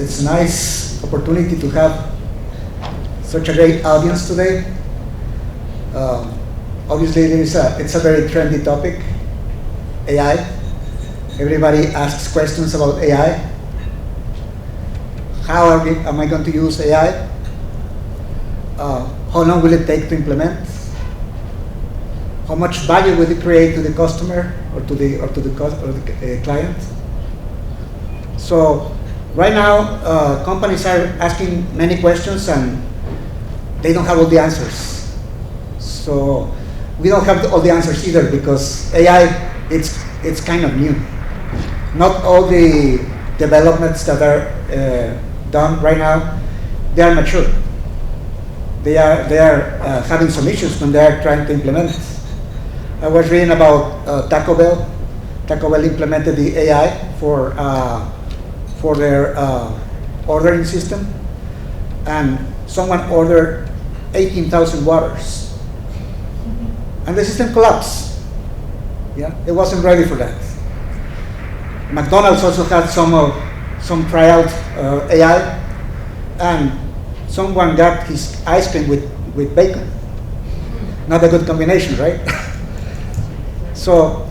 It's a nice opportunity to have such a great audience today. Obviously, it's a very trendy topic, AI. Everybody asks questions about AI. How am I going to use AI? How long will it take to implement? How much value will it create to the customer or to the client? So right now, companies are asking many questions and they don't have all the answers. So we don't have all the answers either, because AI, it's kind of new. Not all the developments that are done right now, they are mature. They are having some issues when they are trying to implement. I was reading about Taco Bell. Taco Bell implemented the AI for their ordering system, and someone ordered 18,000 waters, and the system collapsed. Yeah, it wasn't ready for that. McDonald's also had some tryout AI, and someone got his ice cream with bacon. Not a good combination, right? So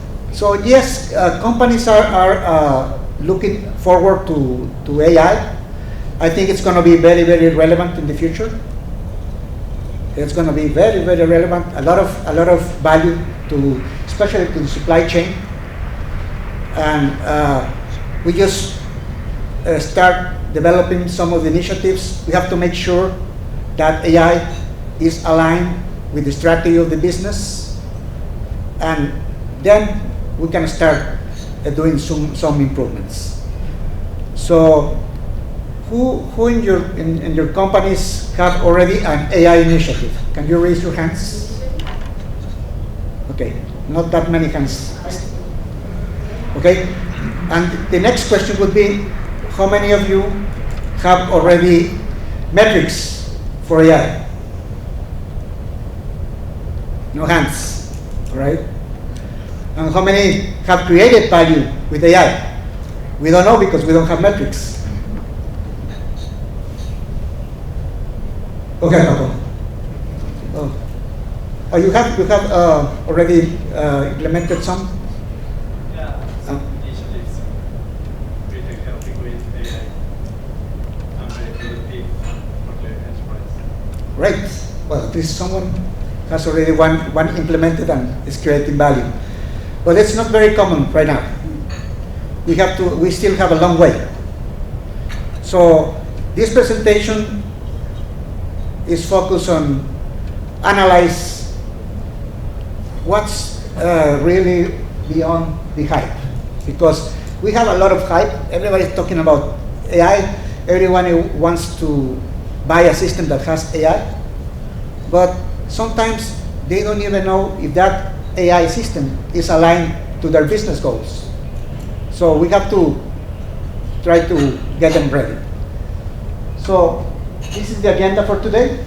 yes, companies are looking forward to AI. I think it's going to be very, very relevant in the future. It's going to be very, very relevant. A lot of value especially to the supply chain. And we just start developing some of the initiatives. We have to make sure that AI is aligned with the strategy of the business, and then we can start doing some improvements. So, who in your companies have already an AI initiative? Can you raise your hands? Okay, not that many hands. Okay, and the next question would be, how many of you have already metrics for AI? No hands, all right? And how many have created value with AI? We don't know because we don't have metrics. Okay, Paco. Oh, you have already implemented some? Yeah, some initiatives really helping with AI. I'm very productive for the enterprise. Great. Well, at least someone has already one implemented and is creating value. But it's not very common right now. We still have a long way. So this presentation is focused on analyze what's really beyond the hype. Because we have a lot of hype. Everybody's talking about AI. Everyone wants to buy a system that has AI. But sometimes they don't even know if that AI system is aligned to their business goals. So we have to try to get them ready. So this is the agenda for today.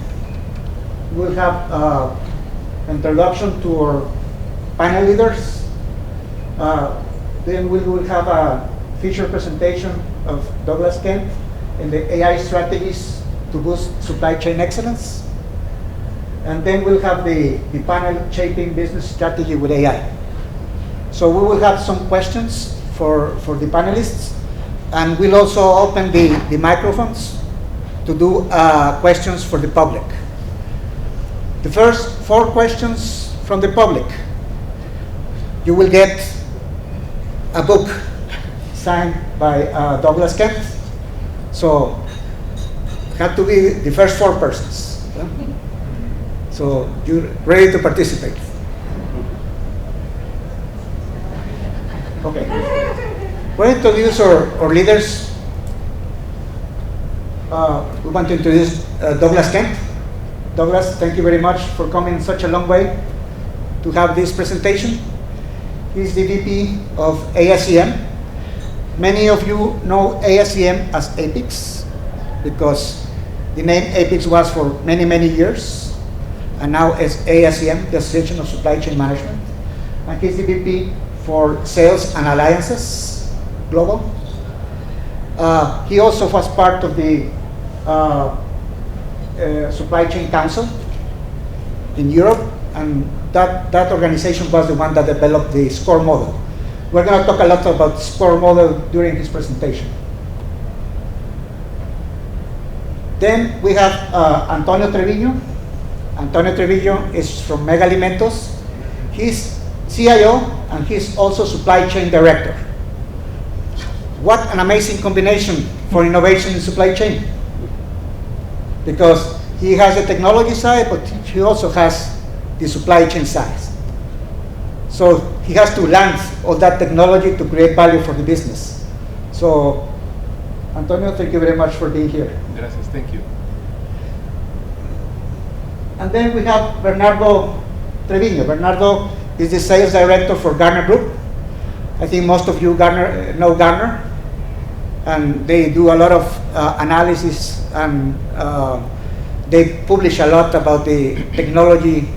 We'll have introduction to our panel leaders. Then we will have a feature presentation of Douglas Kent and the AI strategies to boost supply chain excellence. And then we'll have the panel shaping business strategy with AI. So we will have some questions for the panelists, and we'll also open the microphones to do questions for the public. The first 4 questions from the public, you will get a book signed by Douglas Kent. So have to be the first 4 persons. Yeah? So you're ready to participate. Okay. We'll introduce our leaders. We want to introduce Douglas Kent. Douglas, thank you very much for coming such a long way to have this presentation. He's the VP of ASCM. Many of you know ASCM as APIX because the name APIX was for many, many years. And now it's ASCM, the Association of Supply Chain Management. And he's the VP for Sales and Alliances Global. He also was part of the Supply Chain Council in Europe, and that organization was the one that developed the SCORE model. We're going to talk a lot about the SCORE model during his presentation. Then we have Antonio Treviño. Antonio Treviño is from Megaalimentos. He's CIO and he's also supply chain director. What an amazing combination for innovation in supply chain. Because he has the technology side, but he also has the supply chain side. So he has to learn all that technology to create value for the business. So Antonio, thank you very much for being here. Gracias, thank you. And then we have Bernardo Treviño. Bernardo is the sales director for Gartner Group. I think most of you know Gartner. And they do a lot of analysis, and they publish a lot about the technology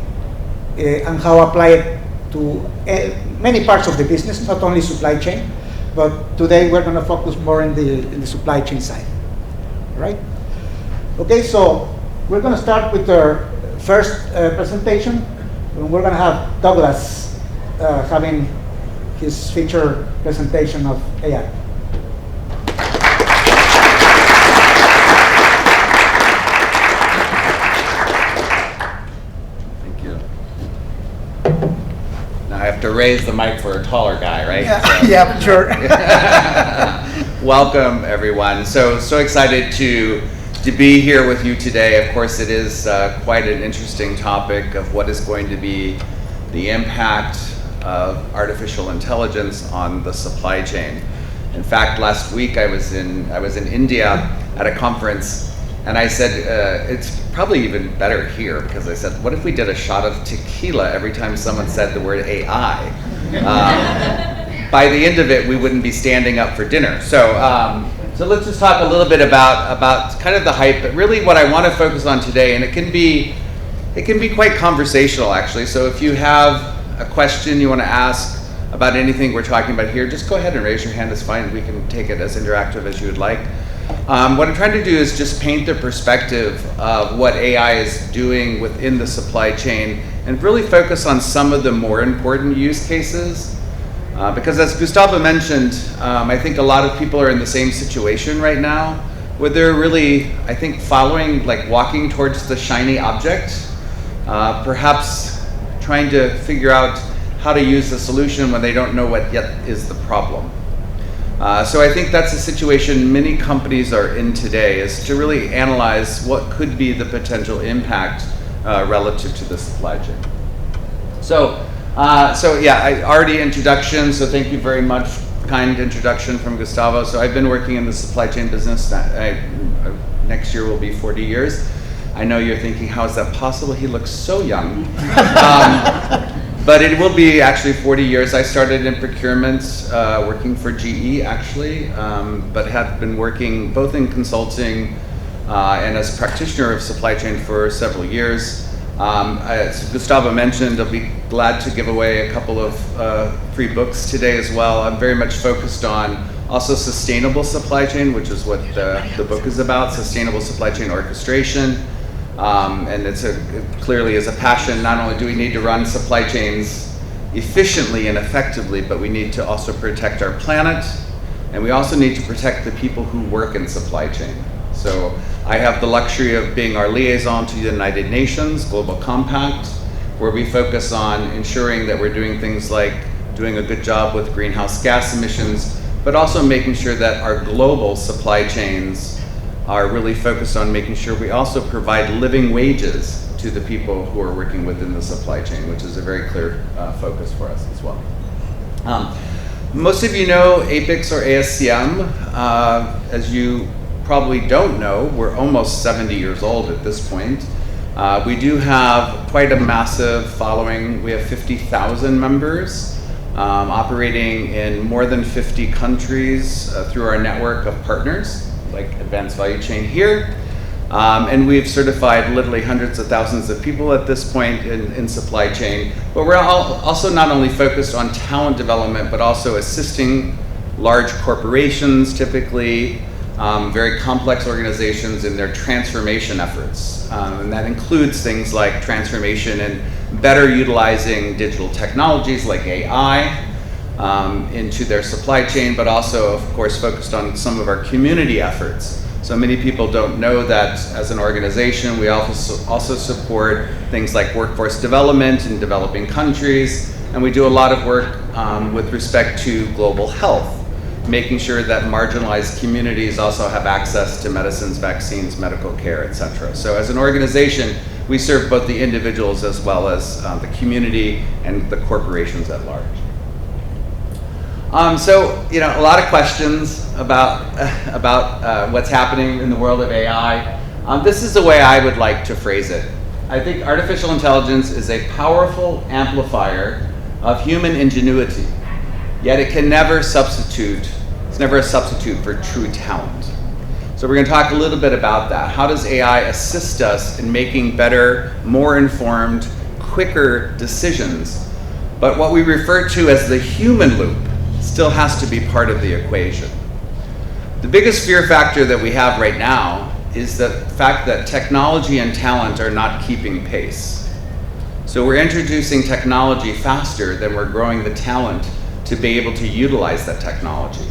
and how apply it to many parts of the business, not only supply chain. But today we're going to focus more in the supply chain side. Right? Okay, so we're going to start with our first presentation. And we're going to have Douglas having his feature presentation of AI. Thank you. Now I have to raise the mic for a taller guy, right? Yeah, So. yeah, sure. Welcome, everyone. So excited to be here with you today. Of course, it is quite an interesting topic of what is going to be the impact of artificial intelligence on the supply chain. In fact, last week I was in India at a conference, and I said it's probably even better here, because I said, what if we did a shot of tequila every time someone said the word AI? By the end of it, we wouldn't be standing up for dinner. So let's just talk a little bit about kind of the hype, but really what I want to focus on today, and it can be quite conversational actually. So if you have a question you want to ask about anything we're talking about here, just go ahead and raise your hand. It's fine. We can take it as interactive as you would like. What I'm trying to do is just paint the perspective of what AI is doing within the supply chain and really focus on some of the more important use cases. Because as Gustavo mentioned, I think a lot of people are in the same situation right now, where they're really, I think, walking towards the shiny object, perhaps trying to figure out how to use the solution when they don't know what yet is the problem. So I think that's a situation many companies are in today, is to really analyze what could be the potential impact relative to the supply chain. So yeah, already introduction, so thank you very much, kind introduction from Gustavo. So I've been working in the supply chain business, next year will be 40 years. I know you're thinking, how is that possible? He looks so young. But it will be actually 40 years. I started in procurement, working for GE actually, but have been working both in consulting and as a practitioner of supply chain for several years. As Gustavo mentioned, I'll be glad to give away a couple of free books today as well. I'm very much focused on also sustainable supply chain, which is what the book is about, sustainable supply chain orchestration. And it clearly is a passion. Not only do we need to run supply chains efficiently and effectively, but we need to also protect our planet, and we also need to protect the people who work in supply chain. So I have the luxury of being our liaison to the United Nations Global Compact, where we focus on ensuring that we're doing things like doing a good job with greenhouse gas emissions, but also making sure that our global supply chains are really focused on making sure we also provide living wages to the people who are working within the supply chain, which is a very clear focus for us as well. Most of you know APIX or ASCM. As you probably don't know, we're almost 70 years old at this point. We do have quite a massive following. We have 50,000 members operating in more than 50 countries through our network of partners, like Advanced Value Chain here. And we've certified literally hundreds of thousands of people at this point in supply chain. But we're also not only focused on talent development, but also assisting large corporations typically very complex organizations in their transformation efforts. And that includes things like transformation and better utilizing digital technologies like AI into their supply chain, but also, of course, focused on some of our community efforts. So many people don't know that as an organization, we also support things like workforce development in developing countries, and we do a lot of work with respect to global health, making sure that marginalized communities also have access to medicines, vaccines, medical care, etc. So as an organization, we serve both the individuals as well as the community and the corporations at large. So, you know, a lot of questions about what's happening in the world of AI. This is the way I would like to phrase it. I think artificial intelligence is a powerful amplifier of human ingenuity, yet it can never substitute, it's never a substitute for true talent. So we're going to talk a little bit about that. How does AI assist us in making better, more informed, quicker decisions? But what we refer to as the human loop still has to be part of the equation. The biggest fear factor that we have right now is the fact that technology and talent are not keeping pace. So we're introducing technology faster than we're growing the talent to be able to utilize that technology.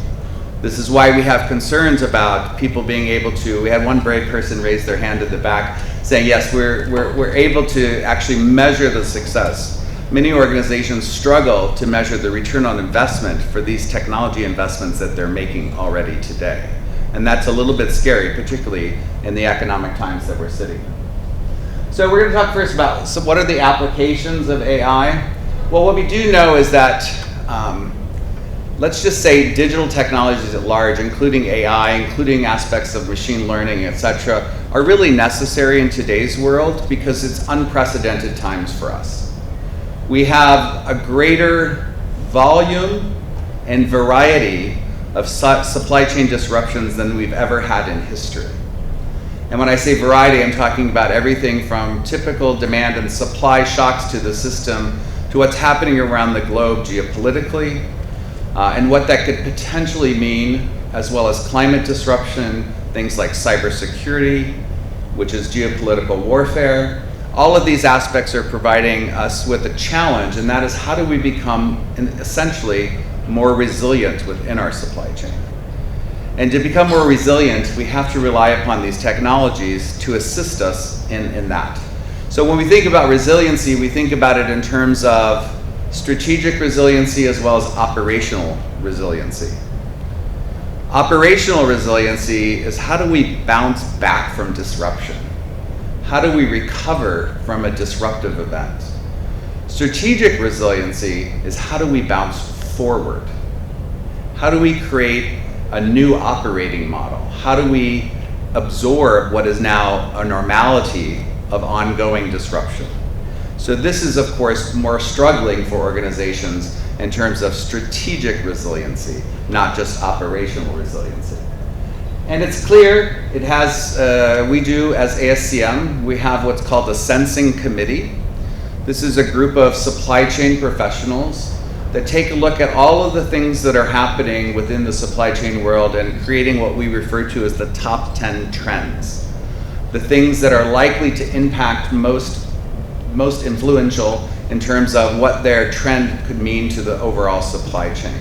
This is why we have concerns about people being able to, we had one brave person raise their hand at the back saying, yes, we're able to actually measure the success. Many organizations struggle to measure the return on investment for these technology investments that they're making already today. And that's a little bit scary, particularly in the economic times that we're sitting in. So we're going to talk first about what are the applications of AI. Well, what we do know is that, let's just say digital technologies at large, including AI, including aspects of machine learning, etc., are really necessary in today's world because it's unprecedented times for us. We have a greater volume and variety of supply chain disruptions than we've ever had in history. And when I say variety, I'm talking about everything from typical demand and supply shocks to the system to what's happening around the globe geopolitically, and what that could potentially mean, as well as climate disruption, things like cybersecurity, which is geopolitical warfare. All of these aspects are providing us with a challenge, and that is how do we become essentially more resilient within our supply chain? And to become more resilient, we have to rely upon these technologies to assist us in that. So when we think about resiliency, we think about it in terms of strategic resiliency as well as operational resiliency. Operational resiliency is how do we bounce back from disruption? How do we recover from a disruptive event? Strategic resiliency is how do we bounce forward? How do we create a new operating model? How do we absorb what is now a normality of ongoing disruption? So this is, of course, more struggling for organizations in terms of strategic resiliency, not just operational resiliency. And it's clear, it has, we do as ASCM, we have what's called a sensing committee. This is a group of supply chain professionals that take a look at all of the things that are happening within the supply chain world and creating what we refer to as the top 10 trends. The things that are likely to impact most influential in terms of what their trend could mean to the overall supply chain.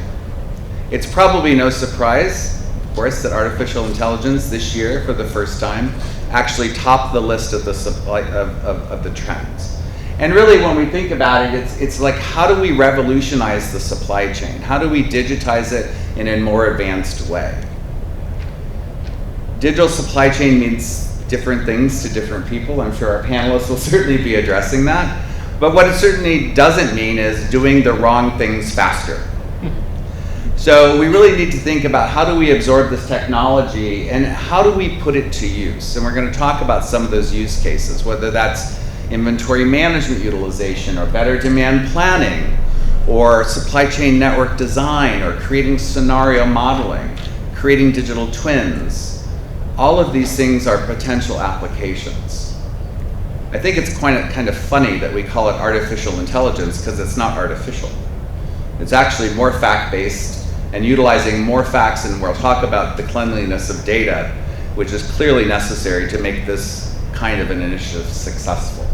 It's probably no surprise, of course, that artificial intelligence this year, for the first time, actually topped the list of the supply of the trends. And really, when we think about it, it's like, how do we revolutionize the supply chain? How do we digitize it in a more advanced way? Digital supply chain means different things to different people. I'm sure our panelists will certainly be addressing that. But what it certainly doesn't mean is doing the wrong things faster. So we really need to think about how do we absorb this technology and how do we put it to use? And we're going to talk about some of those use cases, whether that's inventory management utilization or better demand planning or supply chain network design or creating scenario modeling, creating digital twins. All of these things are potential applications. I think it's kind of funny that we call it artificial intelligence because it's not artificial. It's actually more fact-based and utilizing more facts, and we'll talk about the cleanliness of data, which is clearly necessary to make this kind of an initiative successful.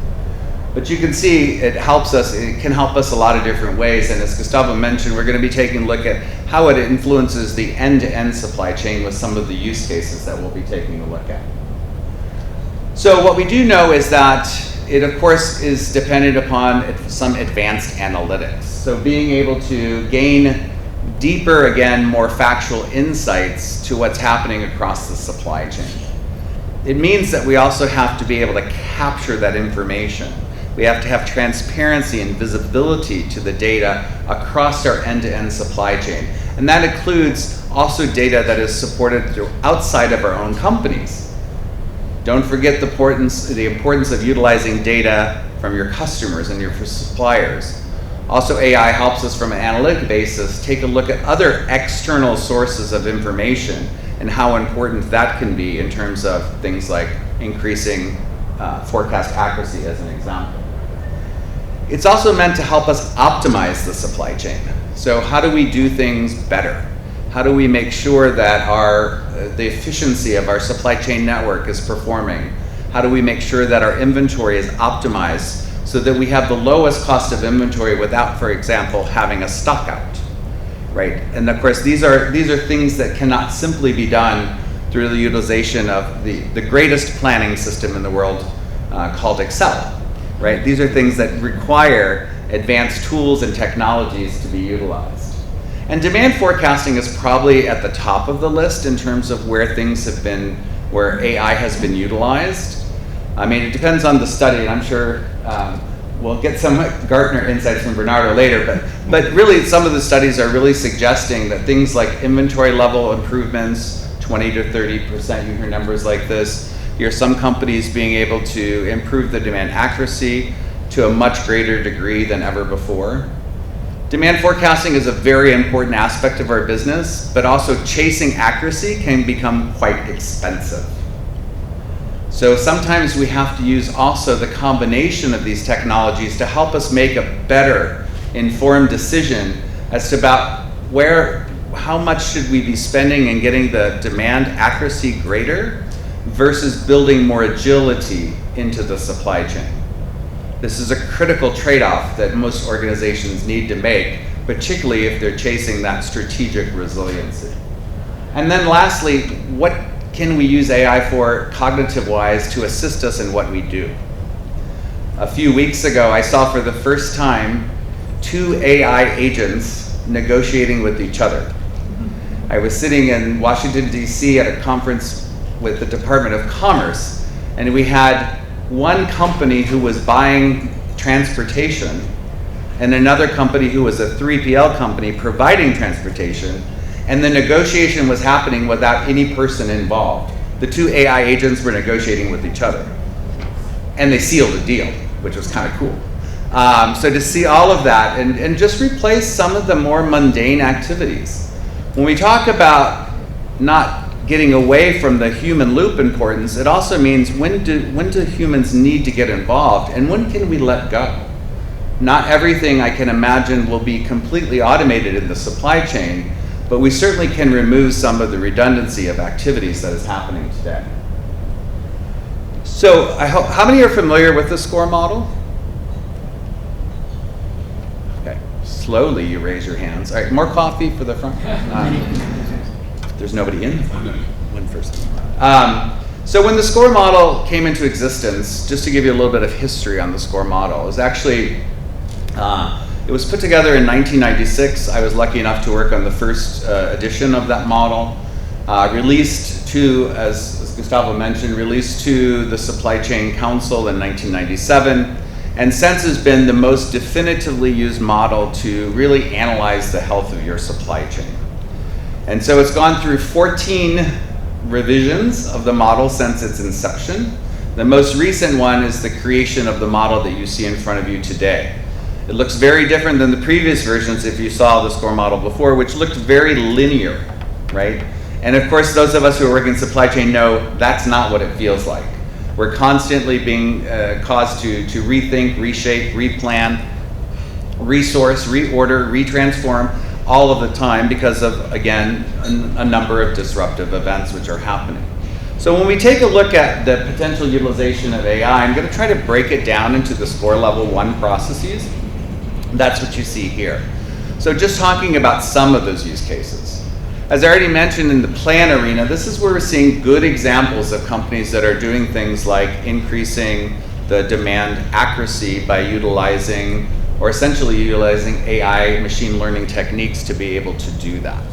But you can see it can help us a lot of different ways, and as Gustavo mentioned, we're going to be taking a look at how it influences the end-to-end supply chain with some of the use cases that we'll be taking a look at. So what we do know is that it, of course, is dependent upon some advanced analytics. So being able to gain deeper, again, more factual insights to what's happening across the supply chain. It means that we also have to be able to capture that information. We have to have transparency and visibility to the data across our end-to-end supply chain. And that includes also data that is supported through outside of our own companies. Don't forget the importance of utilizing data from your customers and your suppliers. Also, AI helps us from an analytic basis take a look at other external sources of information and how important that can be in terms of things like increasing forecast accuracy, as an example. It's also meant to help us optimize the supply chain. So how do we do things better? How do we make sure that the efficiency of our supply chain network is performing? How do we make sure that our inventory is optimized so that we have the lowest cost of inventory without, for example, having a stock out, right? And of course, these are things that cannot simply be done through the utilization of the greatest planning system in the world called Excel, right? These are things that require advanced tools and technologies to be utilized. And demand forecasting is probably at the top of the list in terms of where where AI has been utilized. I mean, it depends on the study, and I'm sure we'll get some Gartner insights from Bernardo later, but really some of the studies are really suggesting that things like inventory level improvements, 20 to 30%, you hear numbers like this. You hear some companies being able to improve the demand accuracy to a much greater degree than ever before. Demand forecasting is a very important aspect of our business, but also chasing accuracy can become quite expensive. So sometimes we have to use also the combination of these technologies to help us make a better informed decision as to about how much should we be spending and getting the demand accuracy greater versus building more agility into the supply chain. This is a critical trade-off that most organizations need to make, particularly if they're chasing that strategic resiliency. And then lastly, what can we use AI for cognitive-wise to assist us in what we do? A few weeks ago, I saw for the first time 2 AI agents negotiating with each other. I was sitting in Washington, D.C. at a conference with the Department of Commerce, and we had one company who was buying transportation and another company who was a 3PL company providing transportation, and the negotiation was happening without any person involved. The 2 AI agents were negotiating with each other, and they sealed a deal, which was kind of cool. So to see all of that and just replace some of the more mundane activities. When we talk about not getting away from the human loop importance, it also means when do humans need to get involved and when can we let go? Not everything I can imagine will be completely automated in the supply chain, but we certainly can remove some of the redundancy of activities that is happening today. So how many are familiar with the SCORE model? Okay, slowly you raise your hands. All right, more coffee for the front. There's nobody in. One person. So when the SCORE model came into existence, just to give you a little bit of history on the SCORE model, it was actually, it was put together in 1996. I was lucky enough to work on the first edition of that model. Released to, as Gustavo mentioned, released to the Supply Chain Council in 1997, and since has been the most definitively used model to really analyze the health of your supply chain. And so it's gone through 14 revisions of the model since its inception. The most recent one is the creation of the model that you see in front of you today. It looks very different than the previous versions if you saw the SCORE model before, which looked very linear, right? And of course, those of us who are working in supply chain know that's not what it feels like. We're constantly being caused to rethink, reshape, replan, resource, reorder, retransform, all of the time because of, again, a number of disruptive events which are happening. So when we take a look at the potential utilization of AI, I'm going to try to break it down into the score level 1 processes. That's what you see here. So just talking about some of those use cases. As I already mentioned in the plan arena, this is where we're seeing good examples of companies that are doing things like increasing the demand accuracy by utilizing, or essentially utilizing AI machine learning techniques to be able to do that.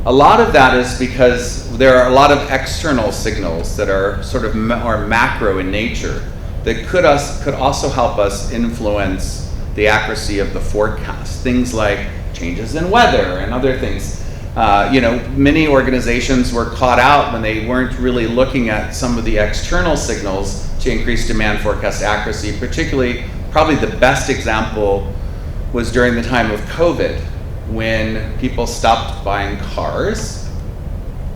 A lot of that is because there are a lot of external signals that are sort of more macro in nature that could also help us influence the accuracy of the forecast. Things like changes in weather and other things. Many organizations were caught out when they weren't really looking at some of the external signals to increase demand forecast accuracy. Particularly, probably the best example was during the time of COVID, when people stopped buying cars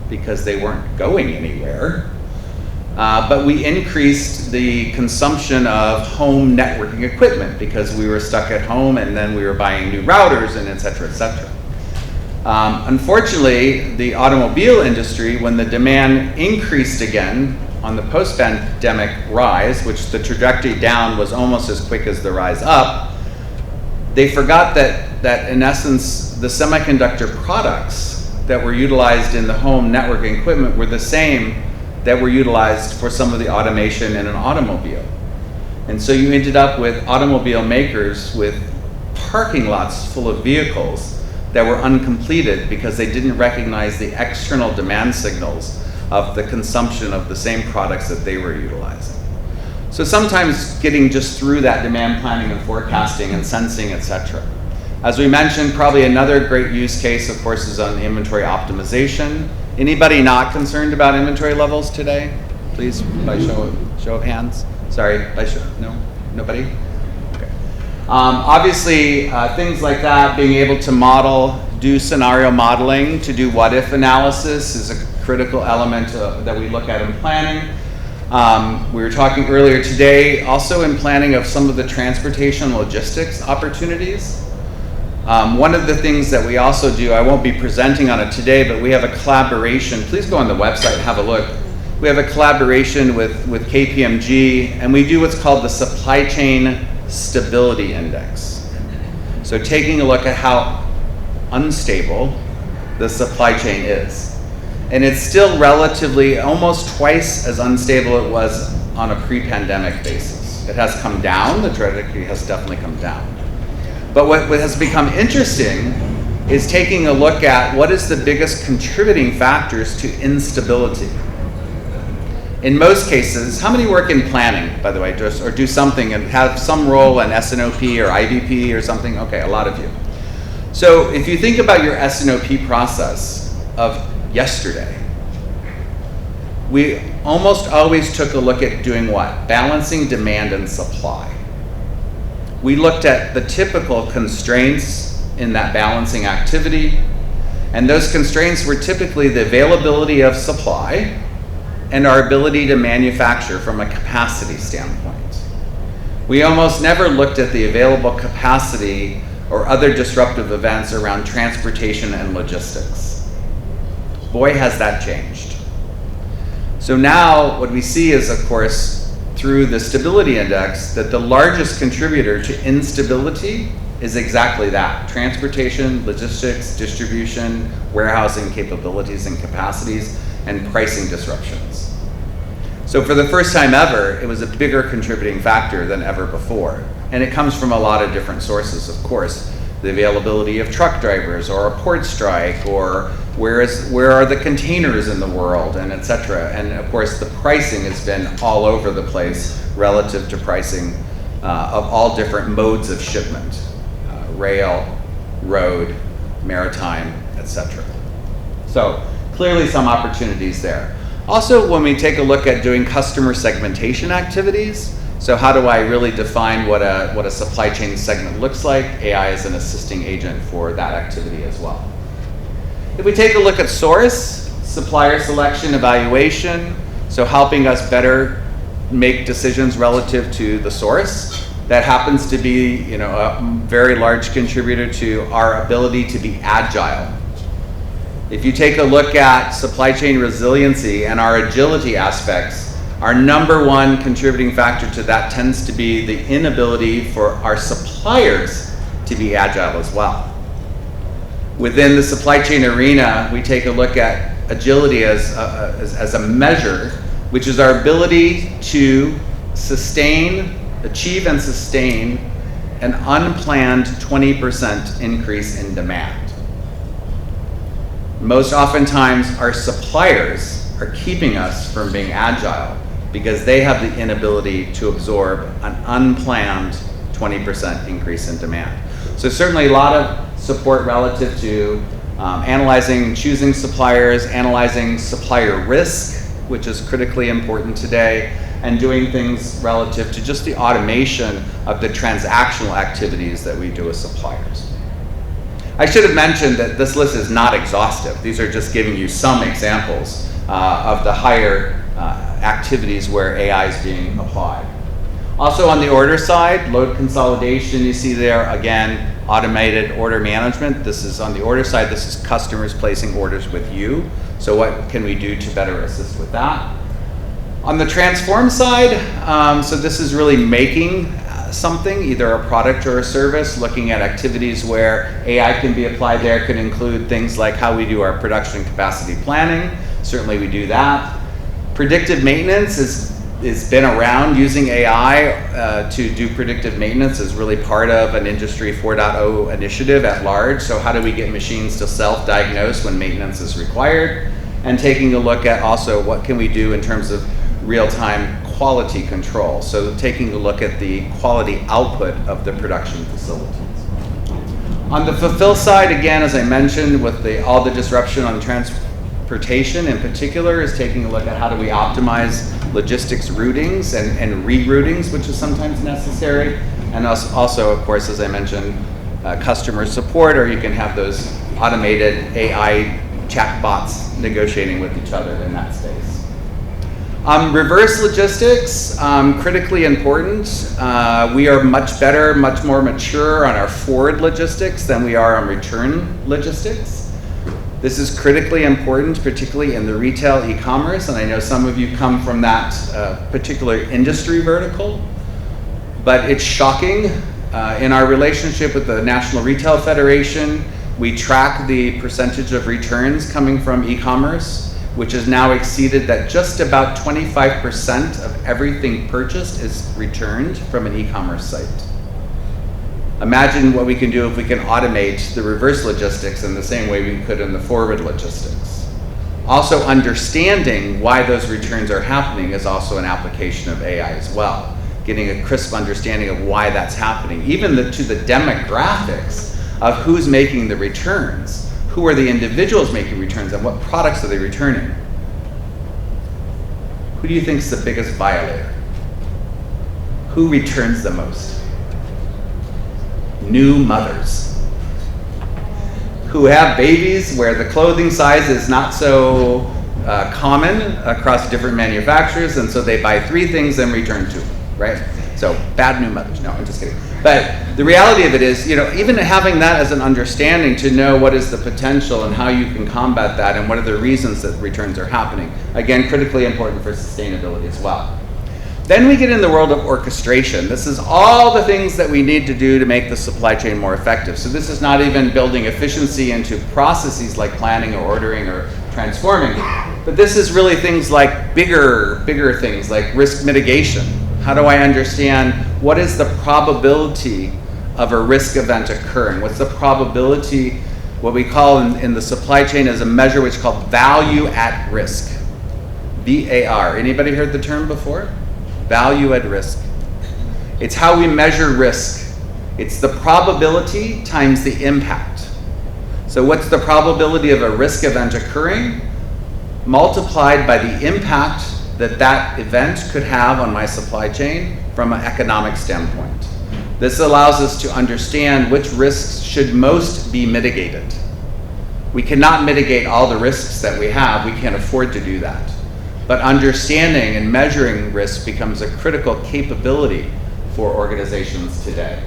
because they weren't going anywhere. But we increased the consumption of home networking equipment because we were stuck at home, and then we were buying new routers and et cetera, et cetera. Unfortunately, the automobile industry, when the demand increased again on the post-pandemic rise, which the trajectory down was almost as quick as the rise up, they forgot that in essence, the semiconductor products that were utilized in the home networking equipment were the same that were utilized for some of the automation in an automobile. And so you ended up with automobile makers with parking lots full of vehicles that were uncompleted because they didn't recognize the external demand signals of the consumption of the same products that they were utilizing. So sometimes getting just through that demand planning and forecasting and sensing, et cetera. As we mentioned, probably another great use case, of course, is on inventory optimization. Anybody not concerned about inventory levels today? Please, by show of hands. Sorry, no? Nobody? Okay. Obviously, things like that, being able to do scenario modeling, to do what-if analysis is a critical element that we look at in planning. We were talking earlier today also in planning of some of the transportation logistics opportunities. One of the things that we also do, I won't be presenting on it today, but we have a collaboration. Please go on the website and have a look. We have a collaboration with KPMG, and we do what's called the Supply Chain Stability Index. So taking a look at how unstable the supply chain is. And it's still relatively almost twice as unstable it was on a pre-pandemic basis. It has come down, the trajectory has definitely come down. But what has become interesting is taking a look at what is the biggest contributing factors to instability. In most cases, how many work in planning, by the way, or do something and have some role in S&OP or IBP or something? Okay, a lot of you. So if you think about your S&OP process of yesterday, we almost always took a look at doing what? Balancing demand and supply. We looked at the typical constraints in that balancing activity, and those constraints were typically the availability of supply and our ability to manufacture from a capacity standpoint. We almost never looked at the available capacity or other disruptive events around transportation and logistics. Boy, has that changed. So now what we see is, of course, through the stability index, that the largest contributor to instability is exactly that: transportation, logistics, distribution, warehousing capabilities and capacities, and pricing disruptions. So for the first time ever, it was a bigger contributing factor than ever before. And it comes from a lot of different sources, of course. The availability of truck drivers, or a port strike, or where are the containers in the world, and et cetera. And of course, the pricing has been all over the place relative to pricing of all different modes of shipment, rail, road, maritime, et cetera. So clearly some opportunities there. Also, when we take a look at doing customer segmentation activities, so how do I really define what a supply chain segment looks like? AI is an assisting agent for that activity as well. If we take a look at source, supplier selection evaluation, so helping us better make decisions relative to the source. that happens to be, a very large contributor to our ability to be agile. If you take a look at supply chain resiliency and our agility aspects, our number one contributing factor to that tends to be the inability for our suppliers to be agile as well. Within the supply chain arena, we take a look at agility as a measure, which is our ability to achieve and sustain an unplanned 20% increase in demand. Most oftentimes, our suppliers are keeping us from being agile because they have the inability to absorb an unplanned 20% increase in demand. So certainly a lot of support relative to analyzing and choosing suppliers, analyzing supplier risk, which is critically important today, and doing things relative to just the automation of the transactional activities that we do with suppliers. I should have mentioned that this list is not exhaustive. These are just giving you some examples of the higher activities where AI is being applied. Also on the order side, load consolidation, you see there, again, automated order management. This is on the order side, this is customers placing orders with you. So what can we do to better assist with that? On the transform side, so this is really making something, either a product or a service, looking at activities where AI can be applied there. Could include things like how we do our production capacity planning. Certainly we do that. Predictive maintenance has been around. Using AI to do predictive maintenance is really part of an Industry 4.0 initiative at large. So how do we get machines to self-diagnose when maintenance is required? And taking a look at also what can we do in terms of real-time quality control. So taking a look at the quality output of the production facilities. On the fulfill side, again, as I mentioned, with all the disruption on transportation in particular, is taking a look at how do we optimize logistics routings and reroutings, which is sometimes necessary. And also, of course, as I mentioned, customer support, or you can have those automated AI chatbots negotiating with each other in that space. Reverse logistics, critically important. We are much better, much more mature on our forward logistics than we are on return logistics. This is critically important, particularly in the retail e-commerce, and I know some of you come from that particular industry vertical, but it's shocking. In our relationship with the National Retail Federation, we track the percentage of returns coming from e-commerce, which has now exceeded that just about 25% of everything purchased is returned from an e-commerce site. Imagine what we can do if we can automate the reverse logistics in the same way we could in the forward logistics. Also, understanding why those returns are happening is also an application of AI as well. Getting a crisp understanding of why that's happening, even to the demographics of who's making the returns. Who are the individuals making returns and what products are they returning? Who do you think is the biggest violator? Who returns the most? New mothers who have babies where the clothing size is not so common across different manufacturers, and so they buy 3 things and return 2, right? So bad new mothers. No, I'm just kidding. But the reality of it is, even having that as an understanding to know what is the potential and how you can combat that and what are the reasons that returns are happening, again, critically important for sustainability as well. Then we get in the world of orchestration. This is all the things that we need to do to make the supply chain more effective. So this is not even building efficiency into processes like planning or ordering or transforming, but this is really things like bigger things like risk mitigation. How do I understand what is the probability of a risk event occurring? What's the probability, what we call in the supply chain as a measure which is called value at risk. VAR. Anybody heard the term before? Value at risk. It's how we measure risk. It's the probability times the impact. So what's the probability of a risk event occurring multiplied by the impact that event could have on my supply chain from an economic standpoint. This allows us to understand which risks should most be mitigated. We cannot mitigate all the risks that we have. We can't afford to do that. But understanding and measuring risk becomes a critical capability for organizations today.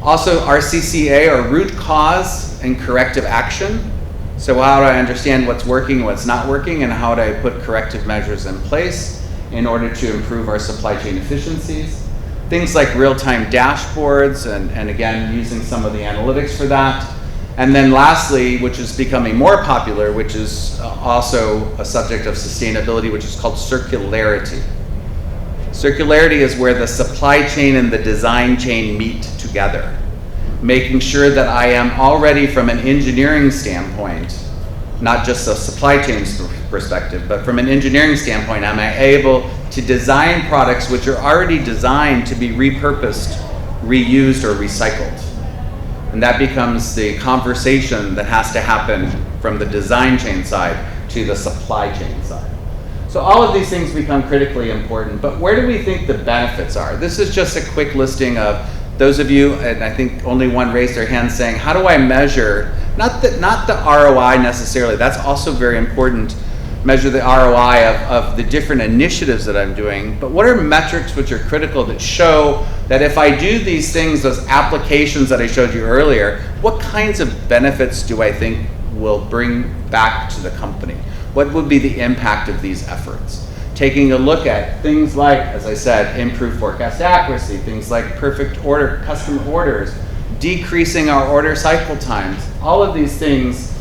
Also, RCCA, or root cause and corrective action. So how do I understand what's working and what's not working, and how do I put corrective measures in place in order to improve our supply chain efficiencies? Things like real-time dashboards, and again, using some of the analytics for that. And then lastly, which is becoming more popular, which is also a subject of sustainability, which is called circularity. Circularity is where the supply chain and the design chain meet together, making sure that I am already, from an engineering standpoint, not just a supply chain perspective, but from an engineering standpoint, am I able to design products which are already designed to be repurposed, reused, or recycled? And that becomes the conversation that has to happen from the design chain side to the supply chain side. So all of these things become critically important, but where do we think the benefits are? This is just a quick listing of those of you, and I think only one raised their hand saying, how do I measure, not the ROI necessarily, that's also very important, measure the ROI of the different initiatives that I'm doing, but what are metrics which are critical that show that if I do these things, those applications that I showed you earlier, what kinds of benefits do I think will bring back to the company? What would be the impact of these efforts? Taking a look at things like, as I said, improved forecast accuracy, things like perfect order, custom orders, decreasing our order cycle times. All of these things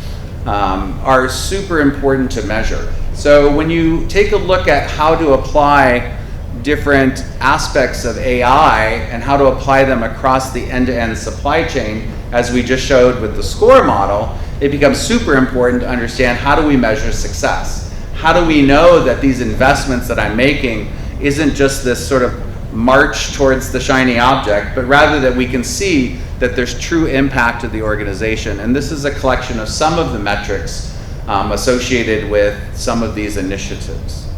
are super important to measure. So when you take a look at how to apply different aspects of AI and how to apply them across the end-to-end supply chain, as we just showed with the SCORE model, it becomes super important to understand, how do we measure success? How do we know that these investments that I'm making isn't just this sort of march towards the shiny object, but rather that we can see that there's true impact to the organization. And this is a collection of some of the metrics associated with some of these initiatives.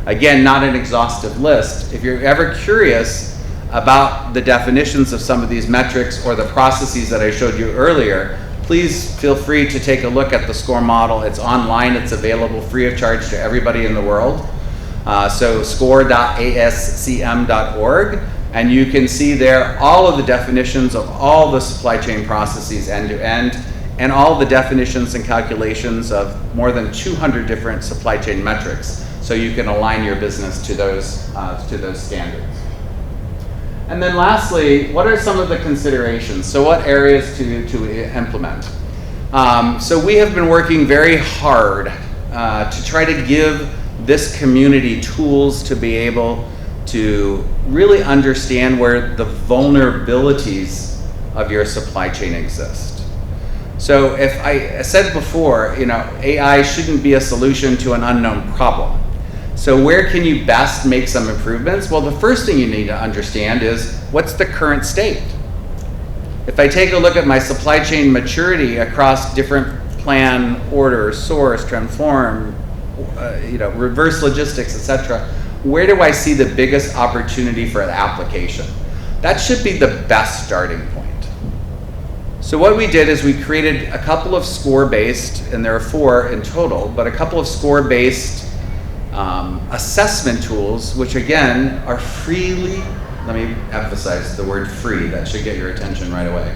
Again, not an exhaustive list. If you're ever curious about the definitions of some of these metrics or the processes that I showed you earlier, please feel free to take a look at the SCORE model. It's online, it's available free of charge to everybody in the world. So score.ascm.org, and you can see there all of the definitions of all the supply chain processes end to end, and all the definitions and calculations of more than 200 different supply chain metrics, so you can align your business to those standards. And then lastly, what are some of the considerations? So what areas to implement? So we have been working very hard to try to give this community tools to be able to really understand where the vulnerabilities of your supply chain exist. So if I said before, AI shouldn't be a solution to an unknown problem. So where can you best make some improvements? Well, the first thing you need to understand is, what's the current state? If I take a look at my supply chain maturity across different plan, order, source, transform, reverse logistics, etc., where do I see the biggest opportunity for an application? That should be the best starting point. So what we did is we created a couple of score-based, and there are 4 in total, but a couple of score-based assessment tools, which again are freely, let me emphasize the word free, that should get your attention right away.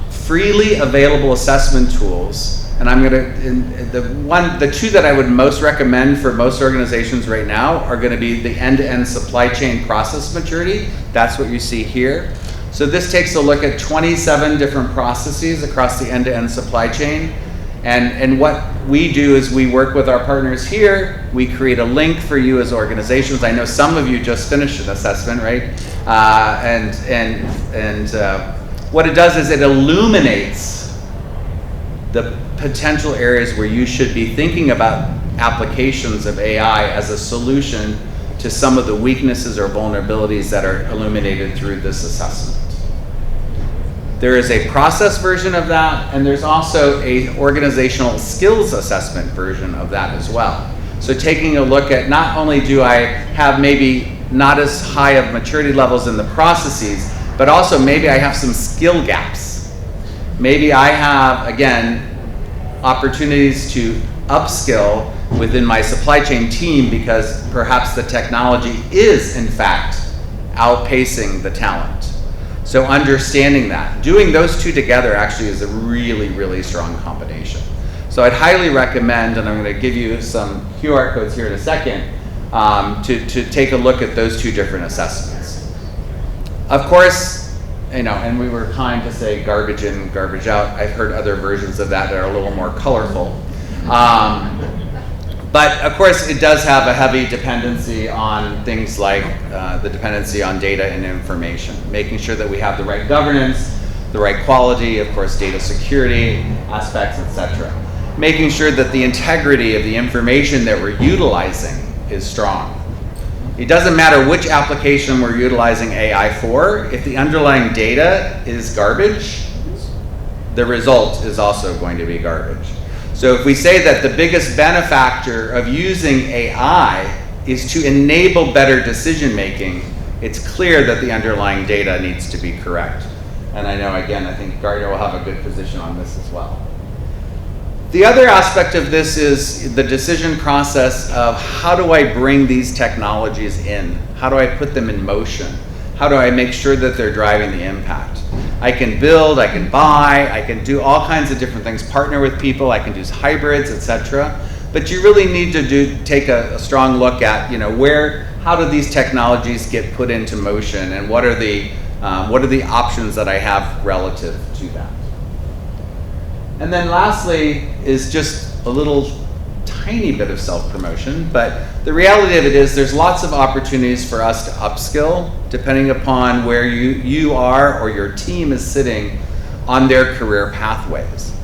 Freely available assessment tools. And I'm the 2 that I would most recommend for most organizations right now are going to be the end-to-end supply chain process maturity. That's what you see here. So this takes a look at 27 different processes across the end-to-end supply chain. And what we do is we work with our partners here. We create a link for you as organizations. I know some of you just finished an assessment, right? What it does is it illuminates the potential areas where you should be thinking about applications of AI as a solution to some of the weaknesses or vulnerabilities that are illuminated through this assessment. There is a process version of that, and there's also a organizational skills assessment version of that as well. So taking a look at, not only do I have maybe not as high of maturity levels in the processes, but also maybe I have some skill gaps. Maybe I have, again, opportunities to upskill within my supply chain team because perhaps the technology is, in fact, outpacing the talent. So understanding that, doing those two together actually is a really, really strong combination. So I'd highly recommend, and I'm going to give you some QR codes here in a second, to take a look at those two different assessments. Of course, and we were kind to say garbage in, garbage out. I've heard other versions of that are a little more colorful. But of course, it does have a heavy dependency on things like the dependency on data and information, making sure that we have the right governance, the right quality, of course, data security aspects, etc. Making sure that the integrity of the information that we're utilizing is strong. It doesn't matter which application we're utilizing AI for, if the underlying data is garbage, the result is also going to be garbage. So if we say that the biggest benefactor of using AI is to enable better decision making, it's clear that the underlying data needs to be correct. And I know, again, I think Gartner will have a good position on this as well. The other aspect of this is the decision process of how do I bring these technologies in? How do I put them in motion? How do I make sure that they're driving the impact? I can build, I can buy, I can do all kinds of different things, partner with people, I can do hybrids, etc. But you really need to take a strong look at, how do these technologies get put into motion, and what are the options that I have relative to that? And then lastly is just a little tiny bit of self-promotion, but the reality of it is there's lots of opportunities for us to upskill depending upon where you are or your team is sitting on their career pathways.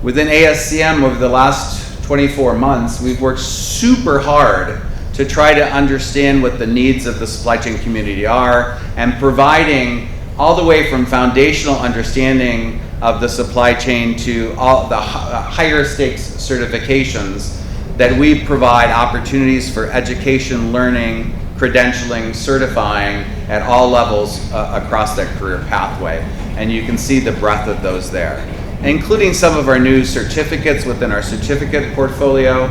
Within ASCM over the last 24 months, we've worked super hard to try to understand what the needs of the supply chain community are, and providing all the way from foundational understanding of the supply chain to all the higher stakes certifications that we provide opportunities for education, learning, credentialing, certifying at all levels across that career pathway. And you can see the breadth of those there, including some of our new certificates within our certificate portfolio,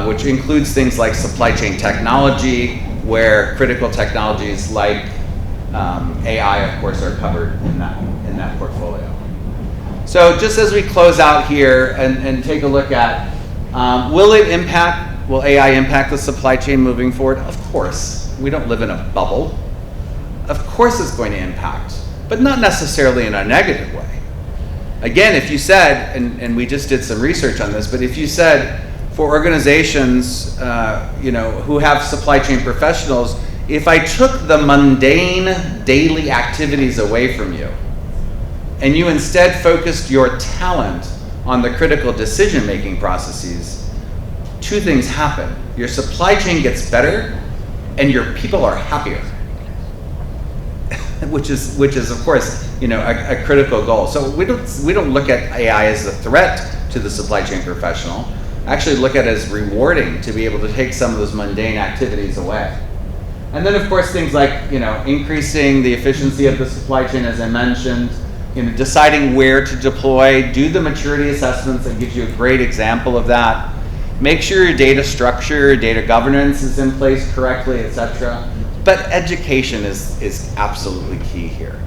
which includes things like supply chain technology, where critical technologies like AI, of course, are covered in that portfolio. So just as we close out here and take a look at, will AI impact the supply chain moving forward? Of course. We don't live in a bubble. Of course it's going to impact, but not necessarily in a negative way. Again, if you said, and we just did some research on this, but if you said for organizations who have supply chain professionals, if I took the mundane daily activities away from you, and you instead focused your talent on the critical decision-making processes, two things happen. Your supply chain gets better, and your people are happier, which is of course a critical goal. So we don't look at AI as a threat to the supply chain professional. Actually, look at it as rewarding to be able to take some of those mundane activities away. And then, of course, things like increasing the efficiency of the supply chain, as I mentioned. Deciding where to deploy, do the maturity assessments. That gives you a great example of that. Make sure your data structure, data governance is in place correctly, etc. But education is absolutely key here.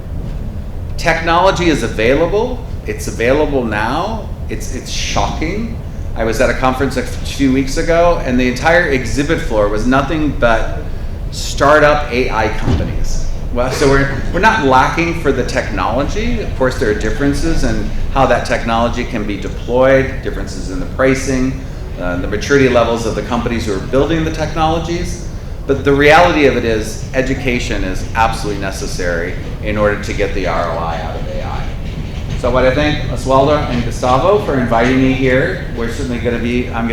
Technology is available. It's available now. It's shocking. I was at a conference a few weeks ago, and the entire exhibit floor was nothing but startup AI companies. Well, so we're not lacking for the technology. Of course, there are differences in how that technology can be deployed, differences in the pricing, the maturity levels of the companies who are building the technologies. But the reality of it is education is absolutely necessary in order to get the ROI out of AI. So I want to thank Oswaldo and Gustavo for inviting me here. I'm going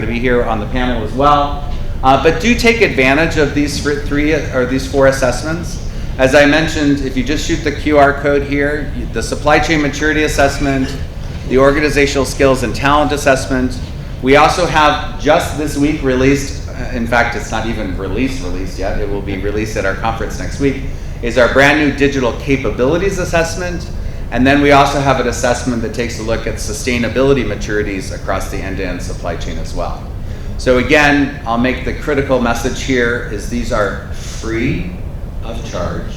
to be here on the panel as well. But do take advantage of these four assessments. As I mentioned, if you just shoot the QR code here, the supply chain maturity assessment, the organizational skills and talent assessment. We also have just this week released, in fact, it's not even released yet, it will be released at our conference next week, is our brand new digital capabilities assessment. And then we also have an assessment that takes a look at sustainability maturities across the end-to-end supply chain as well. So again, I'll make the critical message here is these are free of charge.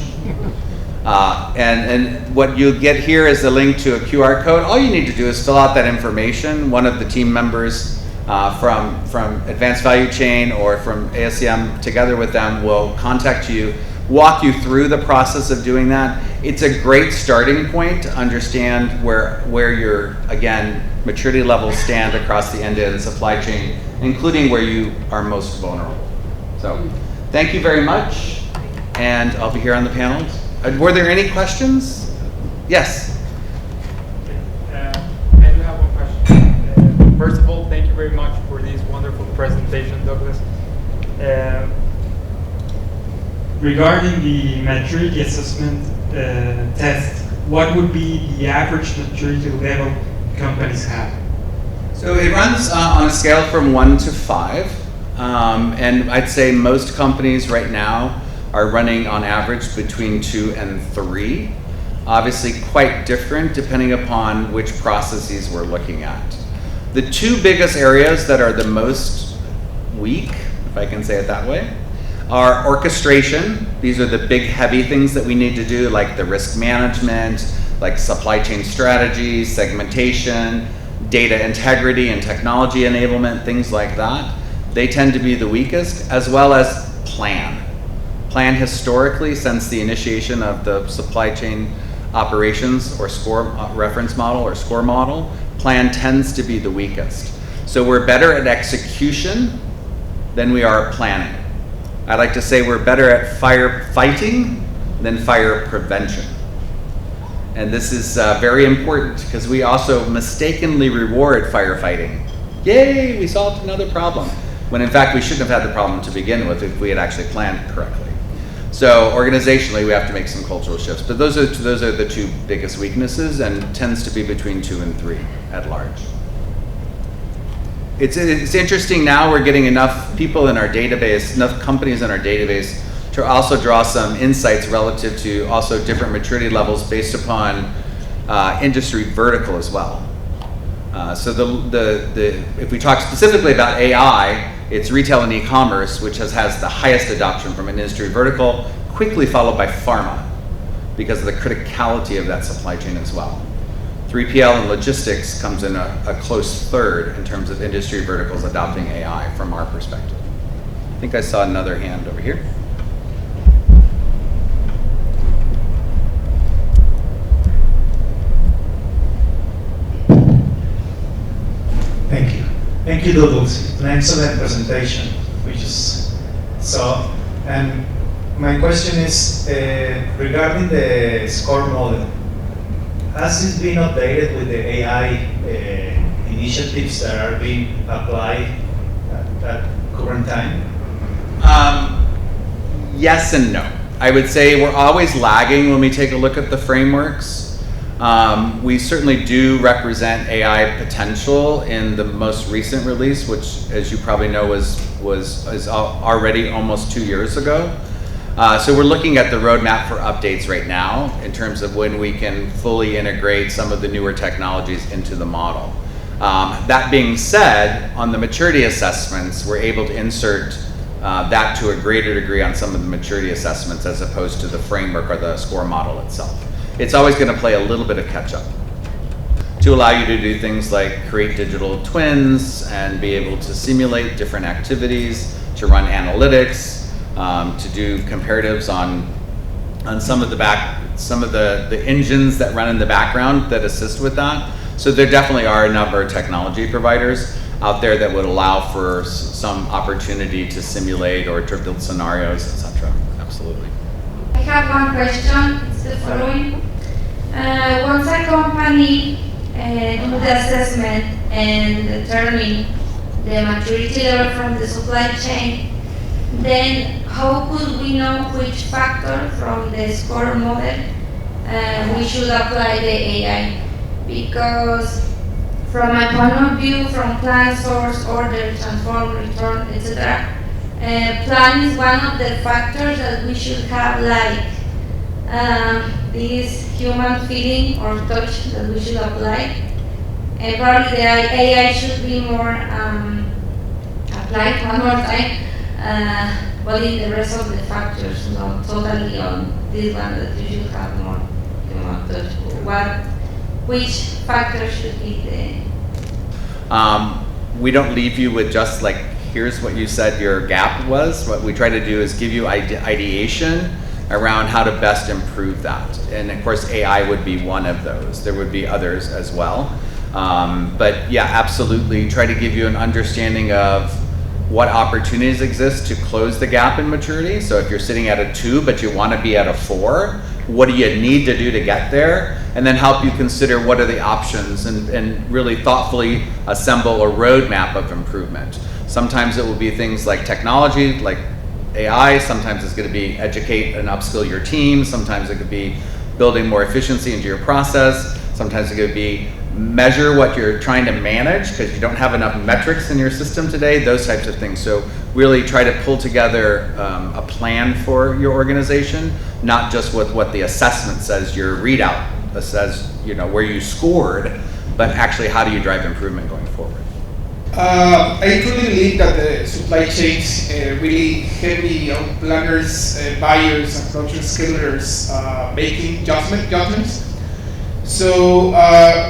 And what you'll get here is the link to a QR code. All you need to do is fill out that information. One of the team members from Advanced Value Chain or from ASCM, together with them, will contact you, walk you through the process of doing that. It's a great starting point to understand where your, again, maturity levels stand across the end-to-end supply chain, including where you are most vulnerable. So thank you very much, and I'll be here on the panels. Were there any questions? Yes? I do have one question. First of all, thank you very much for this wonderful presentation, Douglas. Regarding the maturity assessment test, what would be the average maturity level companies have? So it runs on a scale from 1 to 5. And I'd say most companies right now are running on average between 2 and 3. Obviously quite different depending upon which processes we're looking at. The two biggest areas that are the most weak, if I can say it that way, are orchestration. These are the big heavy things that we need to do, like the risk management, like supply chain strategy, segmentation, data integrity and technology enablement, things like that. They tend to be the weakest, as well as plan. Plan historically, since the initiation of the supply chain operations or score reference model or score model, plan tends to be the weakest. So we're better at execution than we are at planning. I like to say we're better at firefighting than fire prevention. And this is very important because we also mistakenly reward firefighting. Yay, we solved another problem. When in fact we shouldn't have had the problem to begin with if we had actually planned correctly. So organizationally we have to make some cultural shifts, but those are the two biggest weaknesses, and tends to be between 2 and 3 at large. It's interesting now we're getting enough people in our database, enough companies in our database to also draw some insights relative to also different maturity levels based upon industry vertical as well. So if we talk specifically about AI, it's retail and e-commerce, which has the highest adoption from an industry vertical, quickly followed by pharma, because of the criticality of that supply chain as well. 3PL and logistics comes in a close third in terms of industry verticals adopting AI from our perspective. I think I saw another hand over here. Thank you. Thank you, Douglas. An excellent presentation, we just saw. And my question is regarding the score model. Has this been updated with the AI initiatives that are being applied at current time? Yes and no. I would say we're always lagging when we take a look at the frameworks. We certainly do represent AI potential in the most recent release, which, as you probably know, is already almost 2 years ago. So we're looking at the roadmap for updates right now in terms of when we can fully integrate some of the newer technologies into the model. That being said, on the maturity assessments, we're able to insert that to a greater degree on some of the maturity assessments as opposed to the framework or the score model itself. It's always going to play a little bit of catch up to allow you to do things like create digital twins and be able to simulate different activities, to run analytics, to do comparatives on some of the engines that run in the background that assist with that. So there definitely are a number of technology providers out there that would allow for some opportunity to simulate or to build scenarios, etc. Absolutely. I have one question. It's the following. Once a company do the assessment and determine the maturity level from the supply chain, then how could we know which factor from the score model we should apply the AI? Because from my point of view, from plan, source, order, transform, return, etc., plan is one of the factors that we should have, like this human feeling or touch that we should apply. And probably the AI should be more applied one more time but in the rest of the factors, not totally on this one that you should have more touch. Which factor should be the? We don't leave you with just like, here's what you said your gap was. What we try to do is give you ideation around how to best improve that. And of course, AI would be one of those. There would be others as well. But yeah, absolutely try to give you an understanding of what opportunities exist to close the gap in maturity. So if you're sitting at a 2, but you want to be at a 4, what do you need to do to get there? And then help you consider what are the options and really thoughtfully assemble a roadmap of improvement. Sometimes it will be things like technology, like AI. Sometimes it's going to be educate and upskill your team. Sometimes it could be building more efficiency into your process. Sometimes it could be measure what you're trying to manage because you don't have enough metrics in your system today, those types of things. So really try to pull together a plan for your organization, not just with what the assessment says, your readout says, you know, where you scored, but actually how do you drive improvement going forward. I truly believe that the supply chains really heavy on planners, buyers, and production schedulers making judgments. So,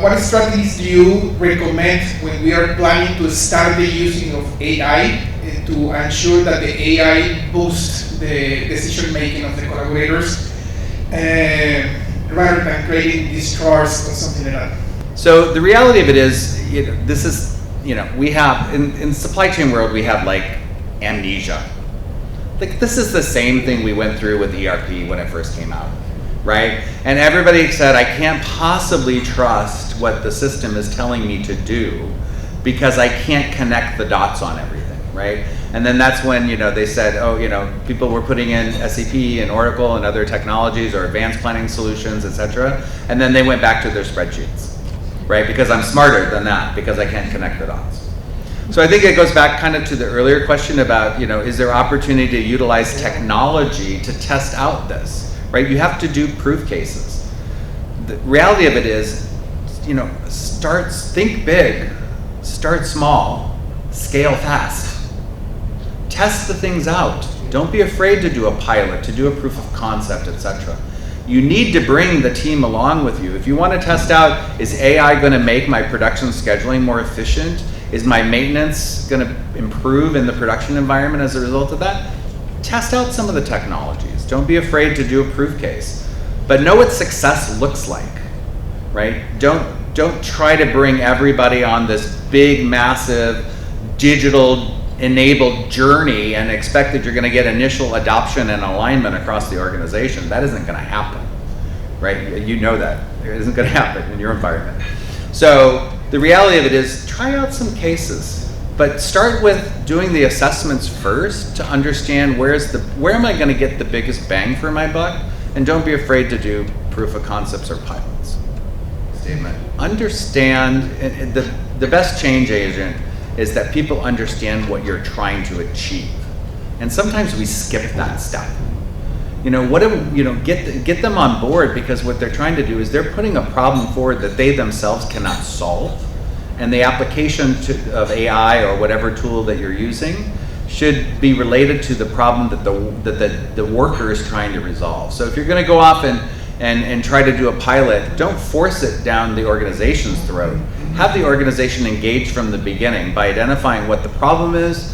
what strategies do you recommend when we are planning to start the using of AI to ensure that the AI boosts the decision making of the collaborators rather than creating distrust or something like that? So the reality of it is, this is, we have, in supply chain world, we have like amnesia. Like this is the same thing we went through with ERP when it first came out, right? And everybody said, I can't possibly trust what the system is telling me to do because I can't connect the dots on everything, right? And then that's when, they said, people were putting in SAP and Oracle and other technologies or advanced planning solutions, etc. And then they went back to their spreadsheets, right? Because I'm smarter than that, because I can't connect the dots. So I think it goes back kind of to the earlier question about, is there opportunity to utilize technology to test out this, right? You have to do proof cases. The reality of it is, think big, start small, scale fast. Test the things out. Don't be afraid to do a pilot, to do a proof of concept, etc. You need to bring the team along with you. If you want to test out, is AI going to make my production scheduling more efficient? Is my maintenance going to improve in the production environment as a result of that? Test out some of the technologies. Don't be afraid to do a proof case. But know what success looks like, right? Don't try to bring everybody on this big, massive, digital enabled journey and expect that you're going to get initial adoption and alignment across the organization. That isn't going to happen, right? You know that. It isn't going to happen in your environment. So the reality of it is try out some cases, but start with doing the assessments first to understand where am I going to get the biggest bang for my buck, and don't be afraid to do proof of concepts or pilots. Statement. Understand, the best change agent is that people understand what you're trying to achieve. And sometimes we skip that step. Get them on board, because what they're trying to do is they're putting a problem forward that they themselves cannot solve. And the application of AI or whatever tool that you're using should be related to the problem that the worker is trying to resolve. So if you're going to go off and try to do a pilot, don't force it down the organization's throat. Have the organization engage from the beginning by identifying what the problem is.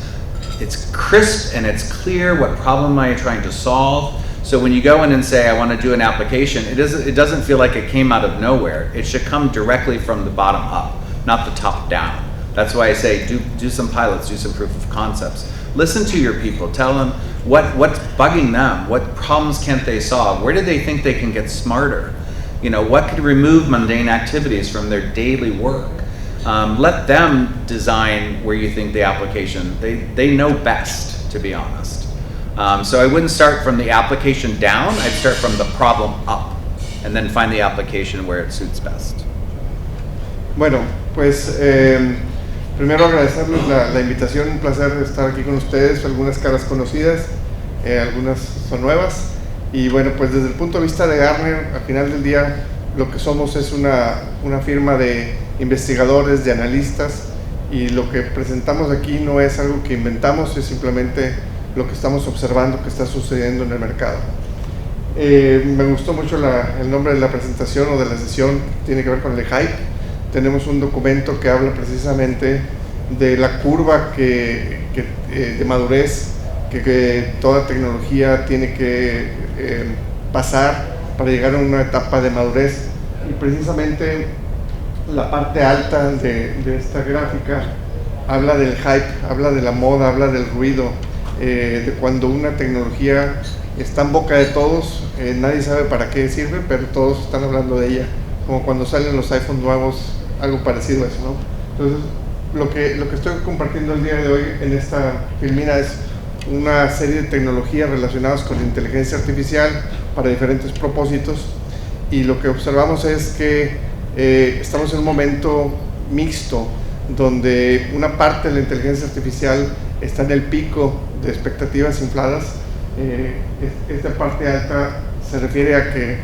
It's crisp and it's clear what problem am I trying to solve. So when you go in and say, I want to do an application, it doesn't feel like it came out of nowhere. It should come directly from the bottom up, not the top down. That's why I say do some pilots, do some proof of concepts. Listen to your people, tell them what's bugging them, what problems can't they solve, where do they think they can get smarter? What could remove mundane activities from their daily work? Let them design where you think the application, they know best, to be honest. So I wouldn't start from the application down, I'd start from the problem up, and then find the application where it suits best. Bueno, pues primero agradecerles la invitación, un placer estar aquí con ustedes, algunas caras conocidas, algunas son nuevas. Y bueno, pues desde el punto de vista de Gartner, al final del día lo que somos es una firma de investigadores, de analistas, y lo que presentamos aquí no es algo que inventamos, es simplemente lo que estamos observando que está sucediendo en el mercado. Me gustó mucho el nombre de la presentación o de la sesión, tiene que ver con el hype. Tenemos un documento que habla precisamente de la curva de madurez que toda tecnología tiene que pasar para llegar a una etapa de madurez, y precisamente la parte alta de esta gráfica habla del hype, habla de la moda, habla del ruido, de cuando una tecnología está en boca de todos, nadie sabe para qué sirve, pero todos están hablando de ella, como cuando salen los iPhones nuevos, algo parecido a eso, ¿no? Entonces, lo que estoy compartiendo el día de hoy en esta filmina es una serie de tecnologías relacionadas con la inteligencia artificial para diferentes propósitos, y lo que observamos es que estamos en un momento mixto donde una parte de la inteligencia artificial está en el pico de expectativas infladas. Esta parte alta se refiere a que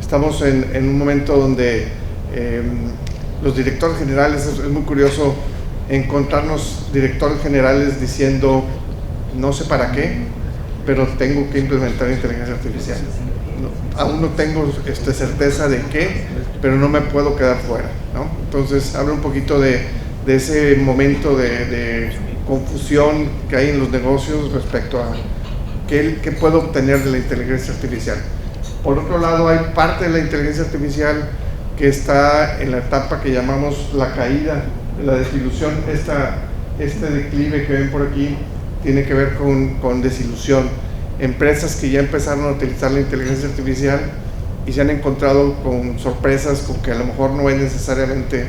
estamos en un momento donde los directores generales, es muy curioso encontrarnos directores generales diciendo no sé para qué, pero tengo que implementar inteligencia artificial. Aún no tengo certeza de qué, pero no me puedo quedar fuera, ¿no? Entonces habla un poquito de ese momento de confusión que hay en los negocios respecto a qué puedo obtener de la inteligencia artificial. Por otro lado, hay parte de la inteligencia artificial que está en la etapa que llamamos la caída, la desilusión. Este declive que ven por aquí tiene que ver con desilusión. Empresas que ya empezaron a utilizar la inteligencia artificial y se han encontrado con sorpresas, con que a lo mejor no es necesariamente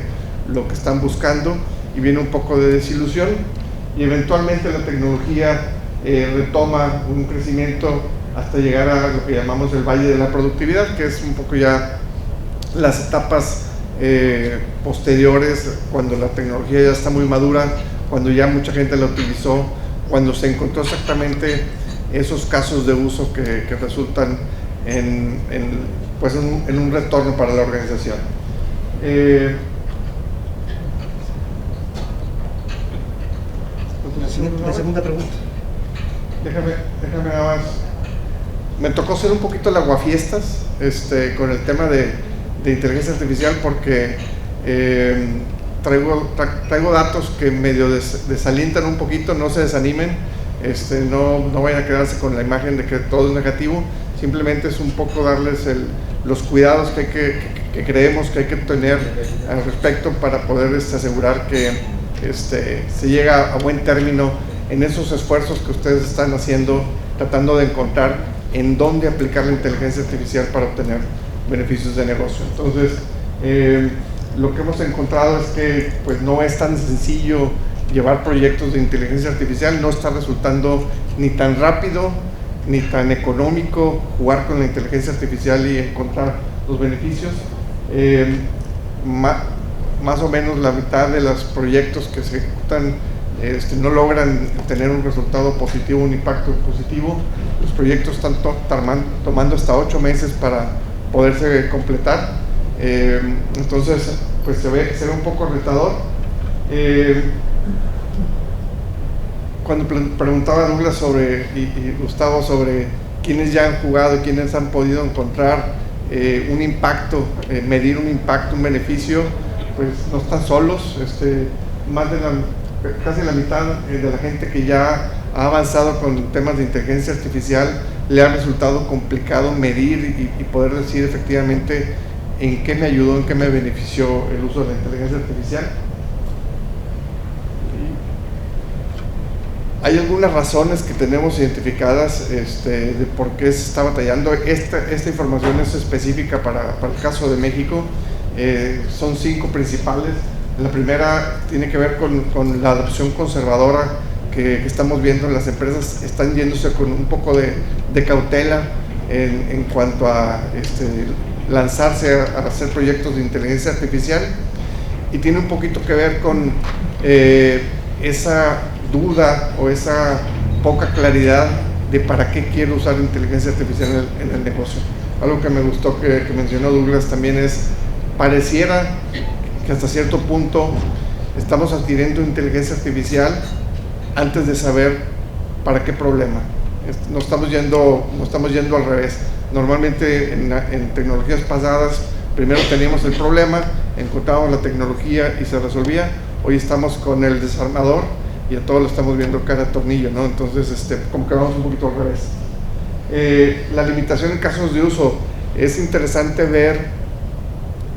lo que están buscando, y viene un poco de desilusión, y eventualmente la tecnología retoma un crecimiento hasta llegar a lo que llamamos el valle de la productividad, que es un poco ya las etapas posteriores, cuando la tecnología ya está muy madura, cuando ya mucha gente la utilizó, cuando se encontró exactamente esos casos de uso que resultan en un retorno para la organización. La segunda pregunta. Déjame nada más. Me tocó ser un poquito el aguafiestas con el tema de inteligencia artificial, porque traigo datos que medio desalientan un poquito. No se desanimen, no vayan a quedarse con la imagen de que todo es negativo. Simplemente es un poco darles los cuidados que creemos que hay que tener al respecto para poder asegurar que se llega a buen término en esos esfuerzos que ustedes están haciendo, tratando de encontrar en dónde aplicar la inteligencia artificial para obtener beneficios de negocio. Entonces, lo que hemos encontrado es que pues no es tan sencillo llevar proyectos de inteligencia artificial, no está resultando ni tan rápido ni tan económico jugar con la inteligencia artificial y encontrar los beneficios. Más o menos la mitad de los proyectos que se ejecutan no logran tener un resultado positivo, un impacto positivo. Los proyectos están tomando hasta 8 meses para poderse completar. Entonces, pues se ve un poco retador. Cuando preguntaba Douglas y Gustavo sobre quiénes ya han jugado y quiénes han podido encontrar un impacto, medir un impacto, un beneficio, pues no están solos. Casi la mitad de la gente que ya ha avanzado con temas de inteligencia artificial le ha resultado complicado medir y poder decir efectivamente en qué me ayudó, en qué me benefició el uso de la inteligencia artificial. Hay algunas razones que tenemos identificadas de por qué se está batallando. Esta información es específica para el caso de México. Son 5 principales. La primera tiene que ver con la adopción conservadora que estamos viendo en las empresas. Están yéndose con un poco de cautela en cuanto a lanzarse a hacer proyectos de inteligencia artificial, y tiene un poquito que ver con esa duda o esa poca claridad de para qué quiero usar inteligencia artificial en el negocio. Algo que me gustó que mencionó Douglas también es, pareciera que hasta cierto punto estamos adquiriendo inteligencia artificial antes de saber para qué problema. No estamos yendo al revés. Normalmente en tecnologías pasadas, primero teníamos el problema, encontrábamos la tecnología y se resolvía. Hoy estamos con el desarmador y a todos lo estamos viendo cara a tornillo, ¿no? Entonces, como que vamos un poquito al revés. La limitación en casos de uso. Es interesante ver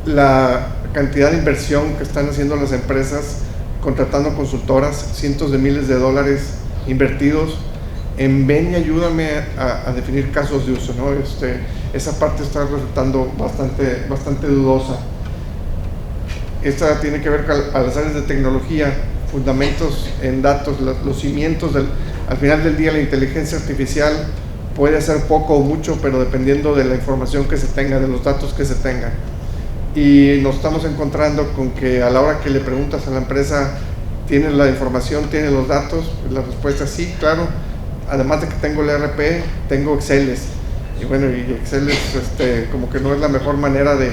la cantidad de inversión que están haciendo las empresas contratando consultoras, cientos de miles de dólares invertidos en ven y ayúdame a definir casos de uso, ¿no? Esa parte está resultando bastante dudosa. Esta tiene que ver con a las áreas de tecnología, fundamentos en datos, los cimientos al final del día. La inteligencia artificial puede hacer poco o mucho, pero dependiendo de la información que se tenga, de los datos que se tengan. Y nos estamos encontrando con que a la hora que le preguntas a la empresa, ¿tienes la información, tienes los datos? La respuesta es sí, claro. Además de que tengo el ERP, tengo Exceles. Y bueno, y Exceles como que no es la mejor manera de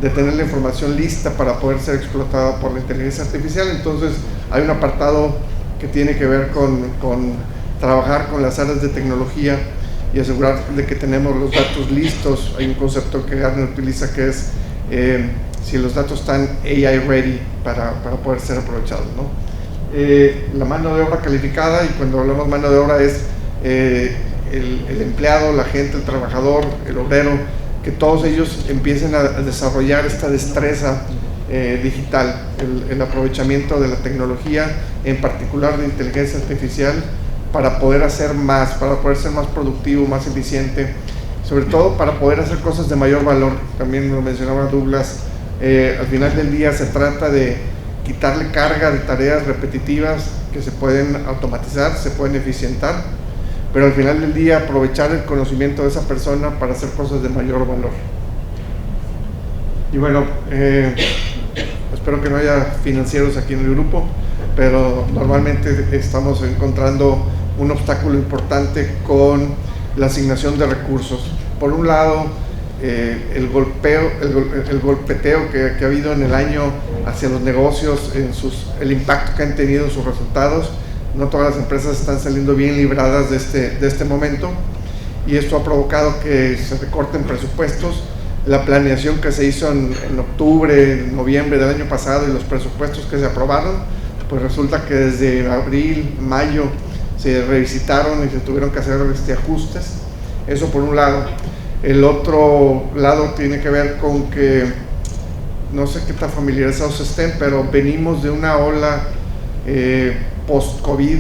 tener la información lista para poder ser explotada por la inteligencia artificial. Entonces hay un apartado que tiene que ver con trabajar con las áreas de tecnología y asegurar de que tenemos los datos listos. Hay un concepto que Gartner utiliza que es si los datos están AI ready para poder ser aprovechados, ¿no? La mano de obra calificada, y cuando hablamos mano de obra es el empleado, la gente, el trabajador, el obrero, que todos ellos empiecen a desarrollar esta destreza digital, el aprovechamiento de la tecnología, en particular de inteligencia artificial, para poder hacer más, para poder ser más productivo, más eficiente, sobre todo para poder hacer cosas de mayor valor. También lo mencionaba Douglas, al final del día se trata de quitarle carga de tareas repetitivas que se pueden automatizar, se pueden eficientar, pero al final del día aprovechar el conocimiento de esa persona para hacer cosas de mayor valor. Y bueno, espero que no haya financieros aquí en el grupo, pero normalmente estamos encontrando un obstáculo importante con la asignación de recursos. Por un lado, el golpeteo que ha habido en el año hacia los negocios, el impacto que han tenido en sus resultados. No todas las empresas están saliendo bien libradas de este momento, y esto ha provocado que se recorten presupuestos. La planeación que se hizo en octubre, noviembre del año pasado y los presupuestos que se aprobaron, pues resulta que desde abril, mayo se revisitaron y se tuvieron que hacer ajustes. Eso por un lado. El otro lado tiene que ver con que, no sé qué tan familiarizados estén, pero venimos de una ola post-COVID,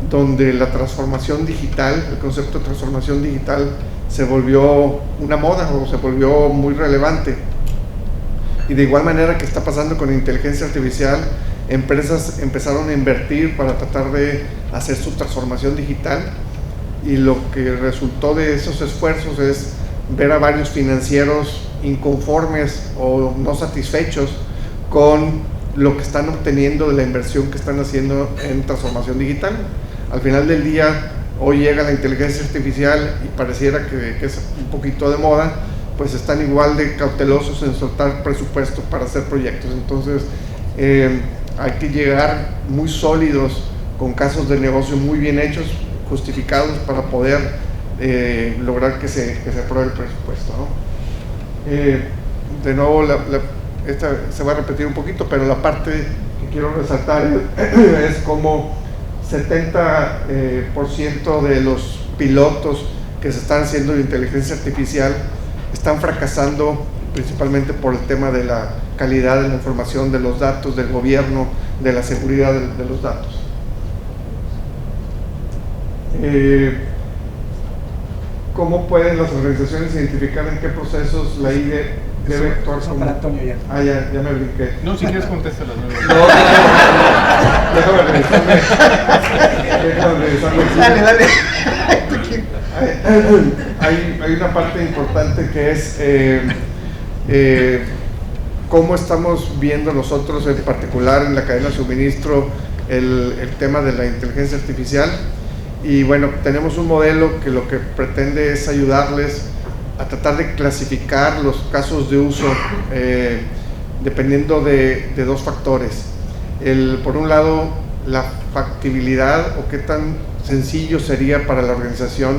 donde la transformación digital, el concepto de transformación digital se volvió una moda o se volvió muy relevante. Y de igual manera que está pasando con inteligencia artificial, empresas empezaron a invertir para tratar de hacer su transformación digital, y lo que resultó de esos esfuerzos es ver a varios financieros inconformes o no satisfechos con lo que están obteniendo de la inversión que están haciendo en transformación digital. Al final del día, hoy llega la inteligencia artificial y pareciera que es un poquito de moda, pues están igual de cautelosos en soltar presupuestos para hacer proyectos. Entonces hay que llegar muy sólidos, con casos de negocio muy bien hechos, justificados, para poder lograr que se apruebe el presupuesto, ¿no? De nuevo, esta se va a repetir un poquito, pero la parte que quiero resaltar es como 70% de los pilotos que se están haciendo de inteligencia artificial están fracasando, principalmente por el tema de la calidad de la información, de los datos, del gobierno, de la seguridad de los datos. ¿Cómo pueden las organizaciones identificar en qué procesos la IDE debe actuar como? Para Antonio ya. Ah, ya me brinqué. No, si quieres contéstala. No, déjame revisarme. Dale. Hay una parte importante que es cómo estamos viendo nosotros, en particular en la cadena de suministro, el tema de la inteligencia artificial. Y bueno, tenemos un modelo que lo que pretende es ayudarles a tratar de clasificar los casos de uso dependiendo de dos factores. Por un lado, la factibilidad o qué tan sencillo sería para la organización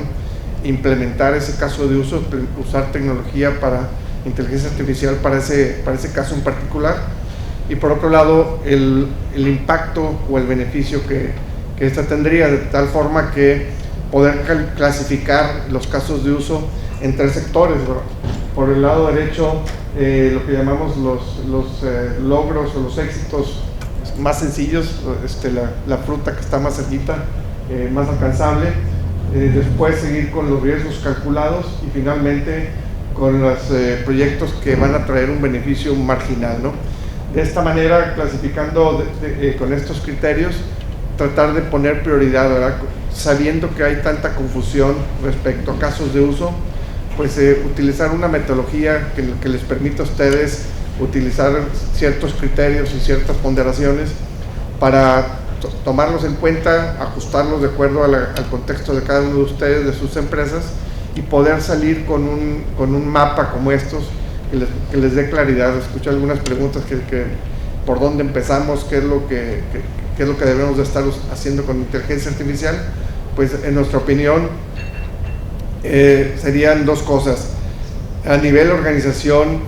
implementar ese caso de uso, usar tecnología para inteligencia artificial para ese caso en particular, y por otro lado el impacto o el beneficio que esta tendría, de tal forma que poder clasificar los casos de uso en 3 sectores, ¿verdad? Por el lado derecho, lo que llamamos los logros o los éxitos más sencillos, la fruta que está más cerquita, más alcanzable, después seguir con los riesgos calculados y finalmente con los proyectos que van a traer un beneficio marginal, ¿no? De esta manera, clasificando con estos criterios, tratar de poner prioridad, ¿verdad? Sabiendo que hay tanta confusión respecto a casos de uso, pues utilizar una metodología que les permita a ustedes utilizar ciertos criterios y ciertas ponderaciones para tomarlos en cuenta, ajustarlos de acuerdo al contexto de cada uno de ustedes, de sus empresas, y poder salir con un mapa como estos que les dé claridad. Escuché algunas preguntas que por dónde empezamos, qué es lo que debemos de estar haciendo con inteligencia artificial. Pues en nuestra opinión serían 2 cosas. A nivel organización,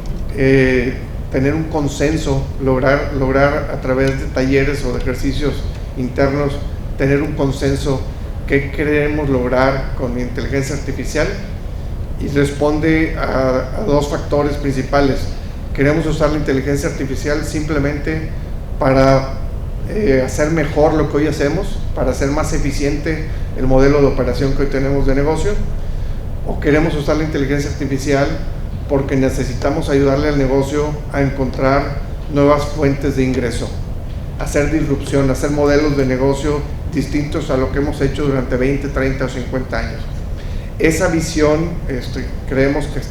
tener un consenso, lograr a través de talleres o de ejercicios internos, tener un consenso qué queremos lograr con inteligencia artificial, y responde a 2 factores principales. Queremos usar la inteligencia artificial simplemente para hacer mejor lo que hoy hacemos, para hacer más eficiente el modelo de operación que hoy tenemos de negocio, o queremos usar la inteligencia artificial porque necesitamos ayudarle al negocio a encontrar nuevas fuentes de ingreso, hacer disrupción, hacer modelos de negocio distintos a lo que hemos hecho durante 20, 30 o 50 años. Esa visión creemos que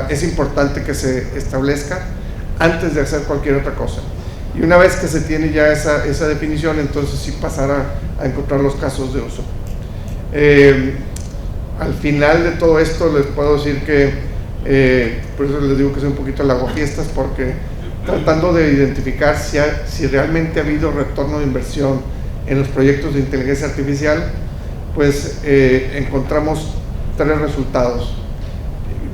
es importante que se establezca antes de hacer cualquier otra cosa. Y una vez que se tiene ya esa definición, entonces sí pasar a encontrar los casos de uso. Al final de todo esto les puedo decir que, por eso les digo que soy un poquito lavafiestas, porque tratando de identificar si realmente ha habido retorno de inversión en los proyectos de inteligencia artificial, pues encontramos 3 resultados.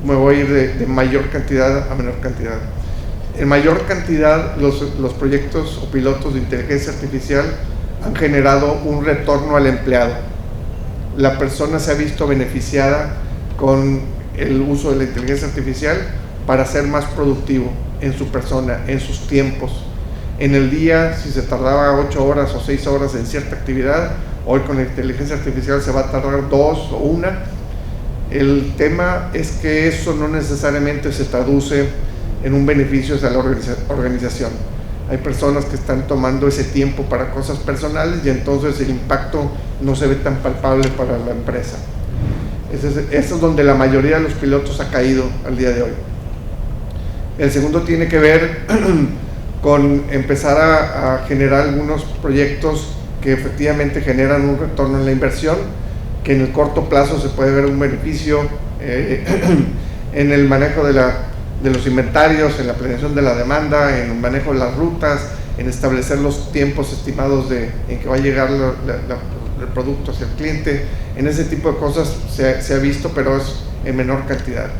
Me voy a ir de mayor cantidad a menor cantidad. En mayor cantidad, los proyectos o pilotos de inteligencia artificial han generado un retorno al empleado. La persona se ha visto beneficiada con el uso de la inteligencia artificial para ser más productivo en su persona, en sus tiempos. En el día, si se tardaba 8 horas o 6 horas en cierta actividad, hoy con la inteligencia artificial se va a tardar 2 o 1. El tema es que eso no necesariamente se traduce en un beneficio hacia la organización. Hay personas que están tomando ese tiempo para cosas personales y entonces el impacto no se ve tan palpable para la empresa. Eso es donde la mayoría de los pilotos ha caído al día de hoy. El segundo tiene que ver con empezar a generar algunos proyectos que efectivamente generan un retorno en la inversión, que en el corto plazo se puede ver un beneficio en el manejo de los inventarios, en la planeación de la demanda, en el manejo de las rutas, en establecer los tiempos estimados en que va a llegar el producto hacia el cliente. En ese tipo de cosas se ha visto, pero es en menor cantidad.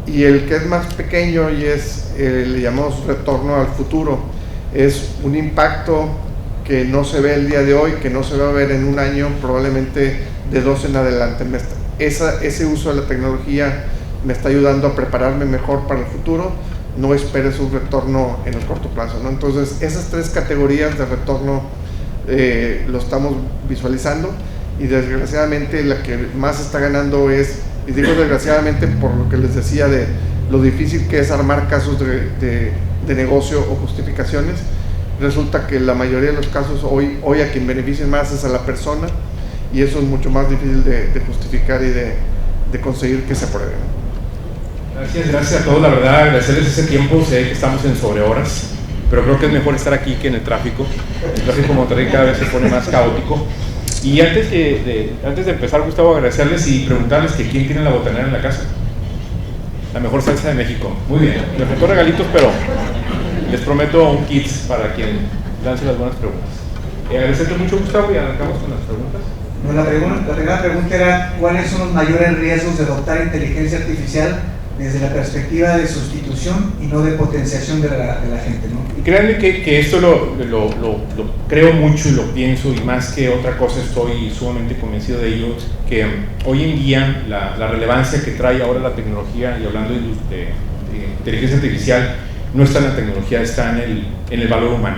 Y el que es más pequeño y le llamamos retorno al futuro, es un impacto que no se ve el día de hoy, que no se va a ver en un año, probablemente de 2 en adelante. Ese uso de la tecnología me está ayudando a prepararme mejor para el futuro. No esperes un retorno en el corto plazo, ¿no? Entonces, esas 3 categorías de retorno lo estamos visualizando, y desgraciadamente la que más está ganando es, y digo desgraciadamente por lo que les decía de lo difícil que es armar casos de negocio o justificaciones. Resulta que la mayoría de los casos hoy a quien beneficia más es a la persona, y eso es mucho más difícil de justificar y de conseguir que se apruebe. Gracias a todos, la verdad, agradecerles ese tiempo. Sé que estamos en sobrehoras, pero creo que es mejor estar aquí que en el tráfico. El tráfico en Monterrey cada vez se pone más caótico. Y antes de empezar, Gustavo, agradecerles y preguntarles que quién tiene la botanera en la casa. La mejor salsa de México. Muy bien, me faltó regalitos, pero les prometo un kit para quien lance las buenas preguntas. Agradecerte mucho, Gustavo, y arrancamos con las preguntas. No, la primera pregunta era, ¿cuáles son los mayores riesgos de adoptar inteligencia artificial desde la perspectiva de sustitución y no de potenciación de la gente, ¿no? Y créanme que esto lo creo mucho y lo pienso, y más que otra cosa estoy sumamente convencido de ello, que hoy en día la relevancia que trae ahora la tecnología, y hablando de inteligencia artificial, no está en la tecnología, está en el valor humano.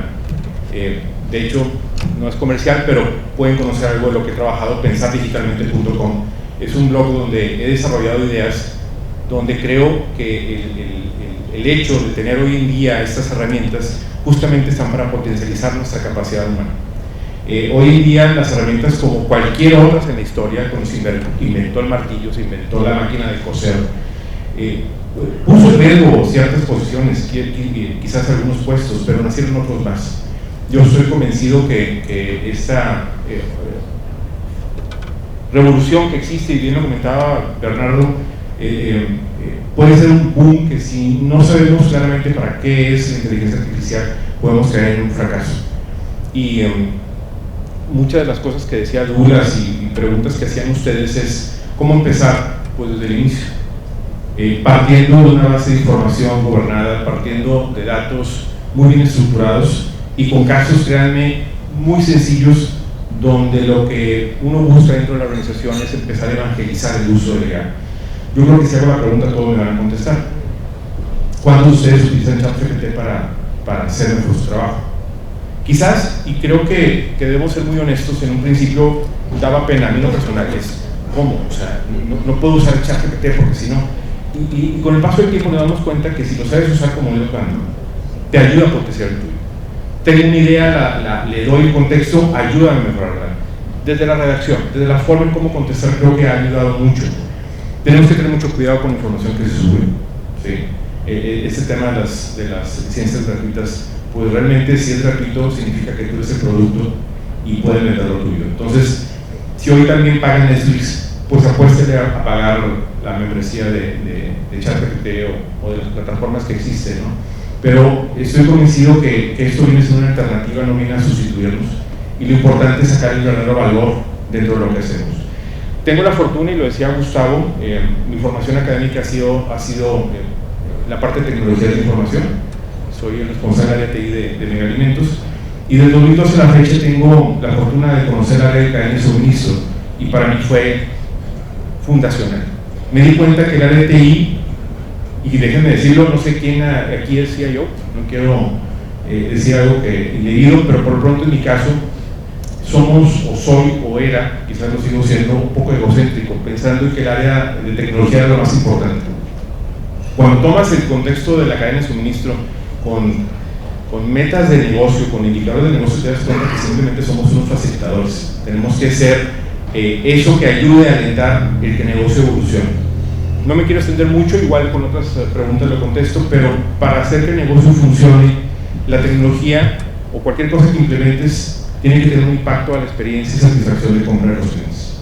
De hecho, no es comercial, pero pueden conocer algo de lo que he trabajado, pensardigitalmente.com. Es un blog donde he desarrollado ideas, donde creo que el hecho de tener hoy en día estas herramientas justamente están para potencializar nuestra capacidad humana. Hoy en día las herramientas, como cualquier otra en la historia, cuando se inventó el martillo, se inventó la máquina de coser, puso en riesgo ciertas posiciones, quizás algunos puestos, pero nacieron otros más. Yo estoy convencido que esta revolución que existe, y bien lo comentaba Bernardo, puede ser un boom que, si no sabemos claramente para qué es la inteligencia artificial, podemos caer en un fracaso. Y muchas de las cosas que decía, dudas y preguntas que hacían ustedes, es cómo empezar, pues desde el inicio, partiendo de una base de información gobernada, partiendo de datos muy bien estructurados y con casos, créanme, muy sencillos, donde lo que uno busca dentro de la organización es empezar a evangelizar el uso del AI. Yo creo que si hago la pregunta todos me van a contestar. ¿Cuántos de ustedes utilizan ChatGPT para hacer mejor su trabajo? Quizás, y creo que debemos ser muy honestos, en un principio daba pena, a mí lo personal es, ¿cómo? O sea, no puedo usar ChatGPT porque si no... Y con el paso del tiempo nos damos cuenta que si lo sabes usar como lo te ayuda a potenciar el tuyo. Tengo una idea, le doy el contexto, ayúdame a mejorarla. Desde la redacción, desde la forma en cómo contestar, creo que ha ayudado mucho. Tenemos que tener mucho cuidado con la información que se sube. ¿Sí? Este tema de las licencias gratuitas, pues realmente, si es gratuito, significa que tú eres el producto y pueden vender lo tuyo. Entonces, si hoy también pagan Netflix, pues apuéstele a pagar la membresía de ChatGPT o de las plataformas que existen, ¿no? Pero estoy convencido que esto viene siendo una alternativa, no viene a sustituirnos, y lo importante es sacar el verdadero valor dentro de lo que hacemos. Tengo la fortuna, y lo decía Gustavo, mi formación académica ha sido la parte de tecnología de la información. Soy el responsable de TI de Megaalimentos, y desde 2012 a la fecha tengo la fortuna de conocer la red de Cadena de Suministro, y para mí fue fundacional. Me di cuenta que la red de TI, y déjenme decirlo, no sé quién aquí decía yo, no quiero decir algo que indebido, pero por lo pronto en mi caso somos, o soy, o era, quizás lo sigo siendo, un poco egocéntrico, pensando en que el área de tecnología era lo más importante. Cuando tomas el contexto de la cadena de suministro con metas de negocio, con indicadores de negocio, te das cuenta que simplemente somos unos facilitadores. Tenemos que ser eso que ayude a alentar el que el negocio evolucione. No me quiero extender mucho, igual con otras preguntas lo contesto, pero para hacer que el negocio funcione, la tecnología o cualquier cosa que implementes tiene que tener un impacto a la experiencia y satisfacción de compra de los clientes.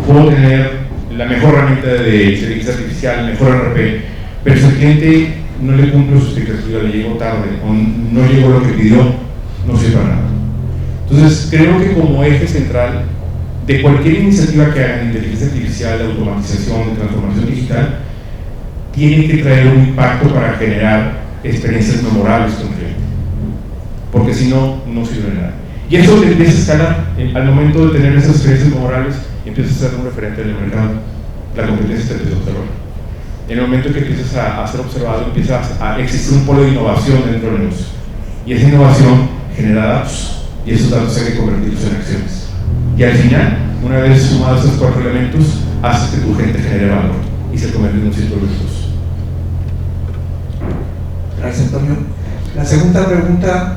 Puedo tener la mejor herramienta de inteligencia artificial, el mejor RP, pero si el cliente no le cumple su expectativa, le llegó tarde o no llegó lo que pidió, no sirve para nada. Entonces, creo que como eje central de cualquier iniciativa que haga de inteligencia artificial, de automatización, de transformación digital, tiene que traer un impacto para generar experiencias memorables con el cliente, porque si no, no sirve de nada. Y eso te empieza a escalar. Al momento de tener esas experiencias memorables, empiezas a ser un referente en el mercado, la competencia te empieza a observar. En el momento en que empiezas a ser observado, empieza a existir un polo de innovación dentro del negocio, y esa innovación genera datos, y esos datos hay que convertirlos en acciones. Y al final, una vez sumados esos 4 elementos, hace que tu gente genere valor y se convierte en un círculo virtuoso. Gracias, Antonio. La segunda pregunta,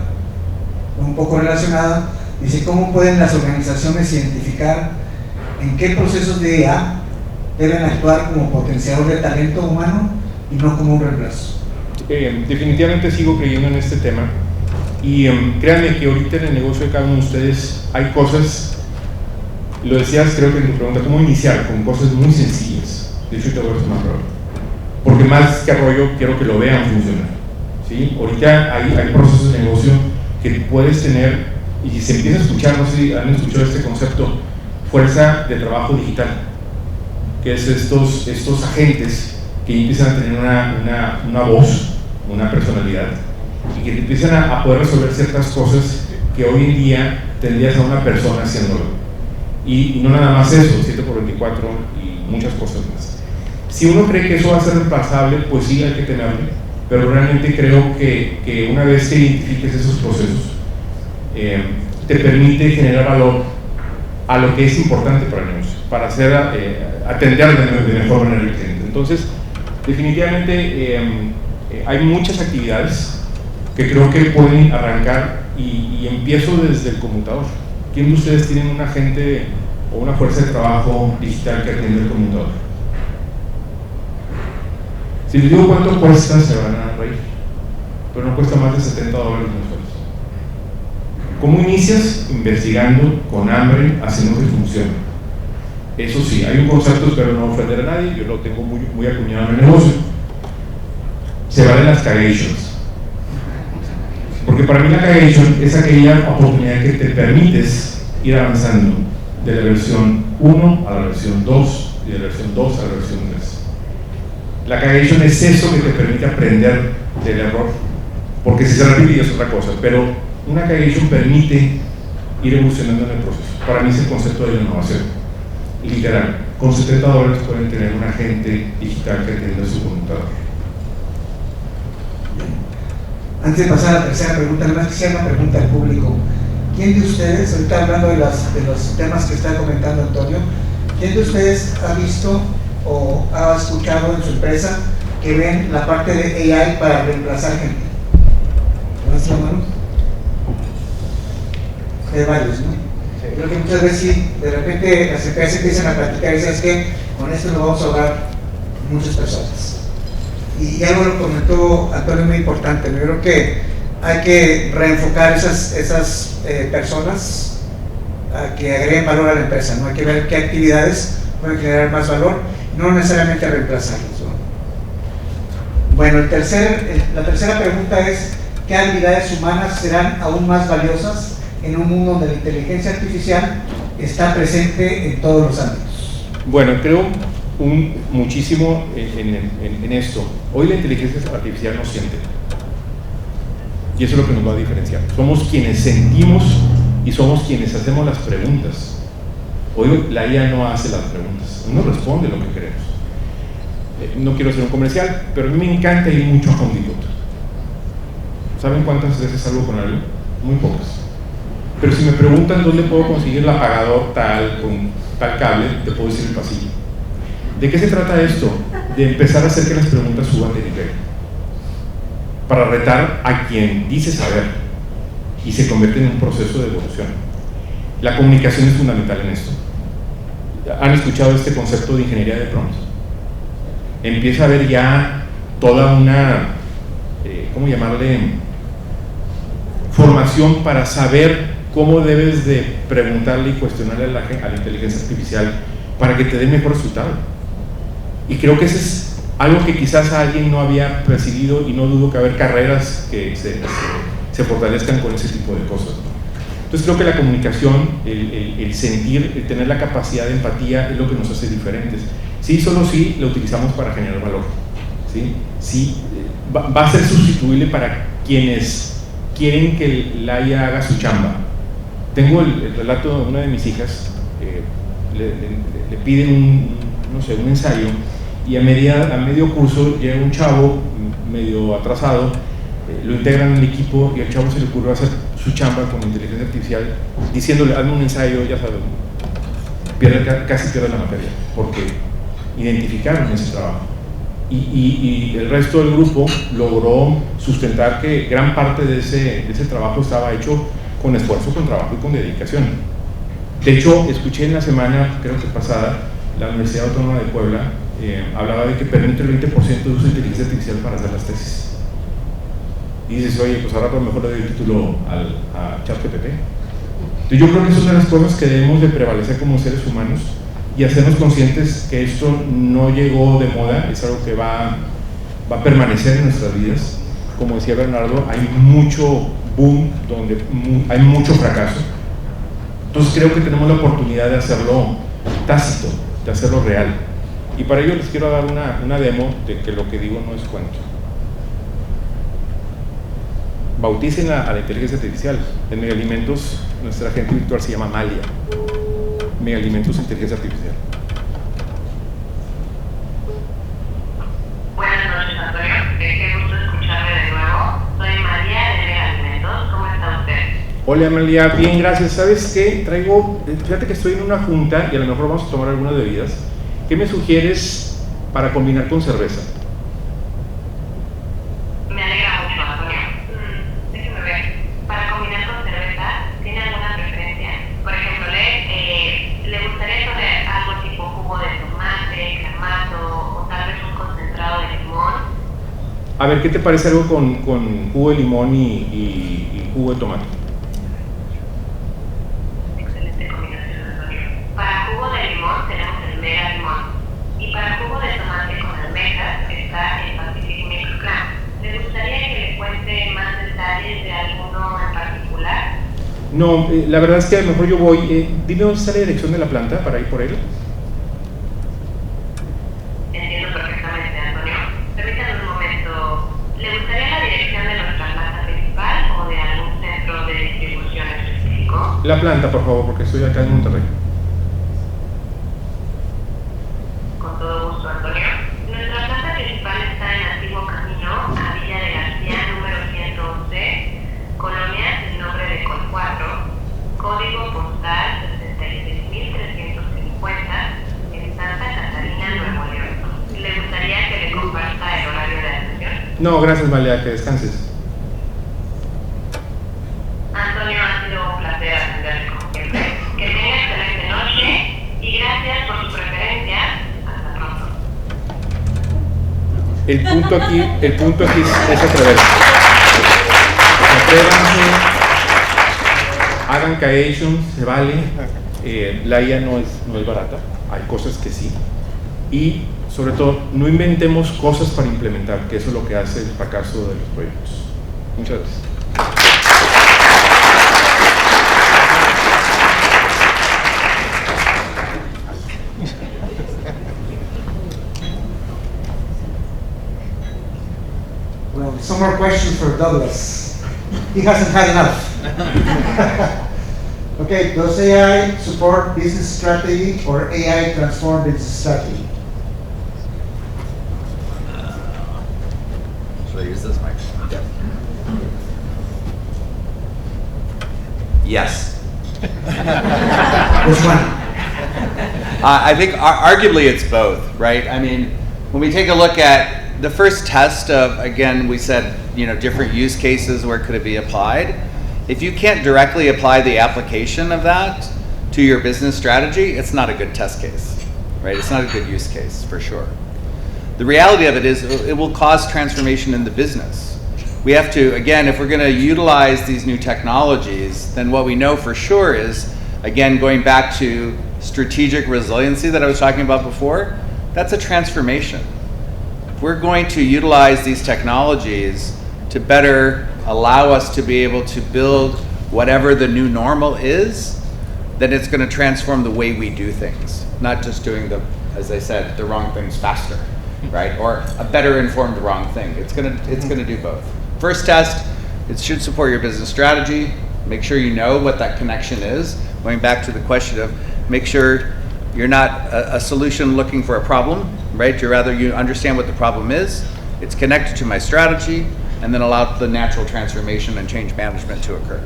un poco relacionada, dice: ¿cómo pueden las organizaciones identificar en qué procesos de IA deben actuar como potenciador de talento humano y no como un reemplazo? Definitivamente sigo creyendo en este tema, y créanme que ahorita en el negocio de cada uno de ustedes hay cosas. Lo decías, creo que en tu pregunta, ¿cómo iniciar? Con cosas muy sencillas. De hecho, te voy a hacer más rollo, porque más que rollo, quiero que lo vean funcionar. ¿Sí? Ahorita hay procesos de negocio que puedes tener y se empieza a escuchar, no sé si han escuchado este concepto, fuerza de trabajo digital, que es estos agentes que empiezan a tener una voz, una personalidad, y que empiezan a poder resolver ciertas cosas que hoy en día tendrías a una persona haciéndolo. Y no nada más eso, 7x24 y muchas cosas más. Si uno cree que eso va a ser reemplazable, pues sí hay que tenerlo, pero realmente creo que una vez que identifiques esos procesos, te permite generar valor a lo que es importante para el negocio, para hacer, atender de mejor manera al cliente. Entonces, definitivamente hay muchas actividades que creo que pueden arrancar y empiezo desde el conmutador. ¿Quién de ustedes tienen un agente o una fuerza de trabajo digital que atiende el conmutador? Si les digo cuánto cuesta, se van a reír, pero no cuesta más de $70 mensuales. ¿Cómo inicias? Investigando, con hambre, haciendo que funcione. Eso sí, hay un concepto, espero no ofender a nadie, yo lo tengo muy acuñado en el negocio. Se valen las cagations. Porque para mí la cagation es aquella oportunidad que te permites ir avanzando de la versión 1 a la versión 2 y de la versión 2 a la versión 3. La cagation es eso que te permite aprender del error, porque si se repite es otra cosa, pero una cagation permite ir evolucionando en el proceso. Para mí es el concepto de la innovación. Literal, con $70 pueden tener un agente digital que atienda su computador. Antes de pasar a la tercera pregunta, además que sea una pregunta al público. ¿Quién de ustedes, ahorita hablando de los temas que está comentando Antonio, quién de ustedes ha visto o ha escuchado en su empresa que ven la parte de AI para reemplazar gente? ¿Levantas la mano? Hay varios, ¿no? Sí. Creo que muchas veces sí, de repente las empresas empiezan a platicar y dicen, es que con esto nos vamos a ahorrar muchas personas. Y algo lo comentó Antonio muy importante. Yo creo que hay que reenfocar esas personas a que agreguen valor a la empresa, ¿no? Hay que ver qué actividades pueden generar más valor, no necesariamente reemplazarlos, ¿no? Bueno, la tercera pregunta es: ¿qué habilidades humanas serán aún más valiosas en un mundo donde la inteligencia artificial está presente en todos los ámbitos? Bueno, creo muchísimo en esto. Hoy la inteligencia artificial no siente, y eso es lo que nos va a diferenciar. Somos quienes sentimos y somos quienes hacemos las preguntas. Hoy la IA no hace las preguntas, no responde lo que queremos. No quiero hacer un comercial, pero a mí me encanta ir mucho a Home Depot. ¿Saben cuántas veces salgo con algo? Muy pocas. Pero si me preguntan dónde puedo conseguir el apagador tal, con tal cable, te puedo decir el pasillo. ¿De qué se trata esto? De empezar a hacer que las preguntas suban de nivel, para retar a quien dice saber y se convierte en un proceso de evolución. La comunicación es fundamental en esto. ¿Han escuchado este concepto de ingeniería de prompt? Empieza a haber ya toda una, ¿cómo llamarle? Formación para saber cómo debes de preguntarle y cuestionarle a la inteligencia artificial para que te dé mejor resultado. Y creo que eso es algo que quizás alguien no había percibido, y no dudo que haber carreras que se fortalezcan con ese tipo de cosas, ¿no? Entonces creo que la comunicación, el sentir, el tener la capacidad de empatía es lo que nos hace diferentes. Sí, solo sí la utilizamos para generar valor. Sí, va a ser sustituible para quienes quieren que la IA haga su chamba. Tengo el relato de una de mis hijas, le piden un ensayo, y a medio curso llega un chavo medio atrasado, lo integran en el equipo y al chavo se le ocurrió hacer su chamba con inteligencia artificial, diciéndole: hazme un ensayo, ya sabes, casi pierde la materia, porque identificaron ese trabajo. Y el resto del grupo logró sustentar que gran parte de ese trabajo estaba hecho con esfuerzo, con trabajo y con dedicación. De hecho, escuché en la semana, creo que pasada, la Universidad Autónoma de Puebla hablaba de que permite el 20% de uso de inteligencia artificial para hacer las tesis. Y dices: oye, pues ahora a lo mejor le doy el título a ChatGPT. Entonces yo creo que es una de las cosas que debemos de prevalecer como seres humanos, y hacernos conscientes que esto no llegó de moda, es algo que va a permanecer en nuestras vidas. Como decía Bernardo, hay mucho boom donde hay mucho fracaso. Entonces creo que tenemos la oportunidad de hacerlo tácito, de hacerlo real. Y para ello les quiero dar una demo de que lo que digo no es cuento. Bauticen a la inteligencia artificial. En Megaalimentos, nuestra agente virtual se llama Amalia. Megaalimentos Inteligencia Artificial. Buenas noches, Antonio. Qué gusto escucharme de nuevo. Soy María de Megaalimentos. ¿Cómo está usted? Hola, Amalia. Bien, gracias. ¿Sabes qué? Fíjate que estoy en una junta y a lo mejor vamos a tomar algunas bebidas. ¿Qué me sugieres para combinar con cerveza? Me alegra mucho, Antonio. Déjeme ver. Para combinar con cerveza, ¿tiene alguna preferencia? Por ejemplo, ¿le gustaría poner algo tipo jugo de tomate, clamato o tal vez un concentrado de limón? A ver, ¿qué te parece algo con jugo de limón y jugo de tomate? Excelente combinación, Antonio. Para jugo de limón tenemos el Megalimón. Y para jugo de tomate con almejas está el Identificar. ¿Le gustaría que le cuente más detalles de alguno en particular? No, la verdad es que a lo mejor yo voy. Dime dónde está la dirección de la planta para ir por él. Entiendo perfectamente, Antonio. Permítame un momento. ¿Le gustaría la dirección de nuestra planta principal o de algún centro de distribución específico? La planta, por favor, porque estoy acá en Monterrey. Con todo gusto, Antonio. Nuestra planta principal está en Antiguo Camino, a Villa de García, número 111, Colonia del Nombre de Col 4, código postal 66.350, en Santa Catarina, Nuevo León. ¿Le gustaría que le comparta el horario de atención? No, gracias, Malia, que descanses. Antonio, ha sido un placer atenderle como siempre. Que tenga excelente noche y gracias por su preferencia. Hasta pronto. El punto aquí es atreverse. Atrévanse, hagan creation, se vale. La IA no es barata, hay cosas que sí. Y sobre todo, no inventemos cosas para implementar, que eso es lo que hace el fracaso de los proyectos. Muchas gracias. Well, some more questions for Douglas. He hasn't had enough. Okay, does AI support business strategy or AI transform business strategy? Should I use this mic? Yeah. Yes. Which one? I think arguably it's both, right? I mean, when we take a look at the first test of, again, we said, different use cases, where could it be applied? If you can't directly apply the application of that to your business strategy, it's not a good test case, right? It's not a good use case, for sure. The reality of it is it will cause transformation in the business. We have to, again, if we're going to utilize these new technologies, then what we know for sure is, again, going back to strategic resiliency that I was talking about before, that's a transformation. If we're going to utilize these technologies to better allow us to be able to build whatever the new normal is, then it's going to transform the way we do things, not just doing as I said, the wrong things faster, right? Or a better informed wrong thing. It's going to do both. First test, it should support your business strategy. Make sure you know what that connection is. Going back to the question of make sure you're not a solution looking for a problem, right? You understand what the problem is. It's connected to my strategy, and then allow the natural transformation and change management to occur.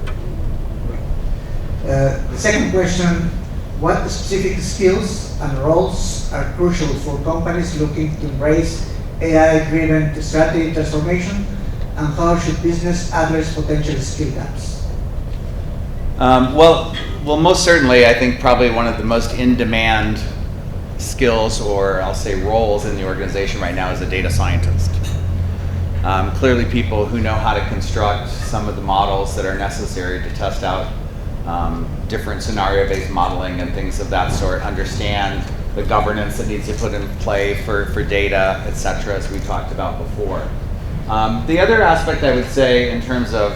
The second question, what specific skills and roles are crucial for companies looking to embrace AI-driven strategy transformation, and how should business address potential skill gaps? Well, most certainly, I think probably one of the most in-demand skills, or I'll say roles in the organization right now, is a data scientist. Clearly people who know how to construct some of the models that are necessary to test out different scenario-based modeling and things of that sort, understand the governance that needs to put in play for data, et cetera, as we talked about before. The other aspect I would say in terms of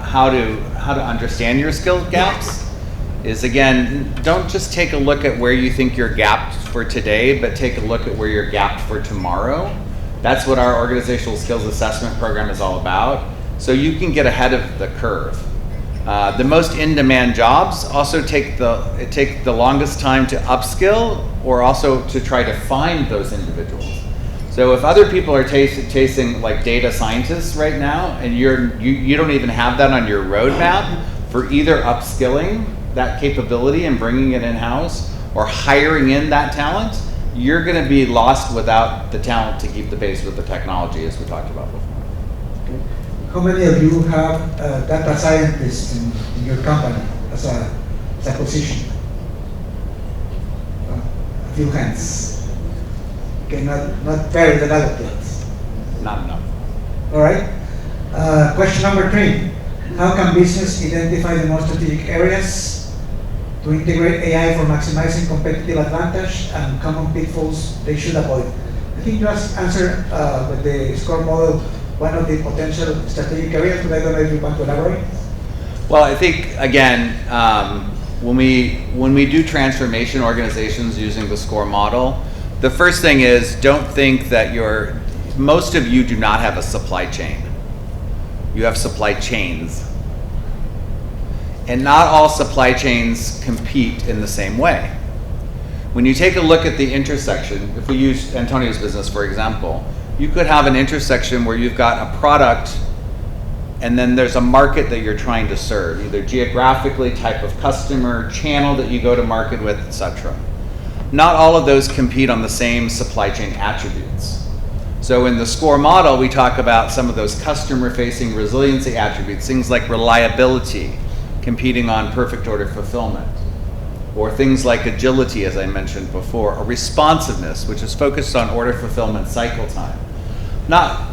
how to understand your skill gaps is, again, don't just take a look at where you think you're gapped for today, but take a look at where you're gapped for tomorrow. That's what our organizational skills assessment program is all about, so you can get ahead of the curve. The most in-demand jobs also take the longest time to upskill, or also to try to find those individuals. So if other people are chasing like data scientists right now, and you don't even have that on your roadmap for either upskilling that capability and bringing it in-house or hiring in that talent, you're going to be lost without the talent to keep the pace with the technology, as we talked about before. Okay. How many of you have data scientists in your company as a position? A few hands. Okay, not very developed yet. Not enough. All right. Question number 3. How can business identify the most strategic areas to integrate AI for maximizing competitive advantage and common pitfalls they should avoid? I think you just answered with the score model one of the potential strategic areas, but I don't know if you want to elaborate. Well, I think, again, when we do transformation organizations using the SCORE model, the first thing is, don't think that most of you do not have a supply chain. You have supply chains. And not all supply chains compete in the same way. When you take a look at the intersection, if we use Antonio's business, for example, you could have an intersection where you've got a product and then there's a market that you're trying to serve, either geographically, type of customer, channel that you go to market with, etc. Not all of those compete on the same supply chain attributes. So in the SCORE model, we talk about some of those customer-facing resiliency attributes, things like reliability, competing on perfect order fulfillment, or things like agility, as I mentioned before, or responsiveness, which is focused on order fulfillment cycle time,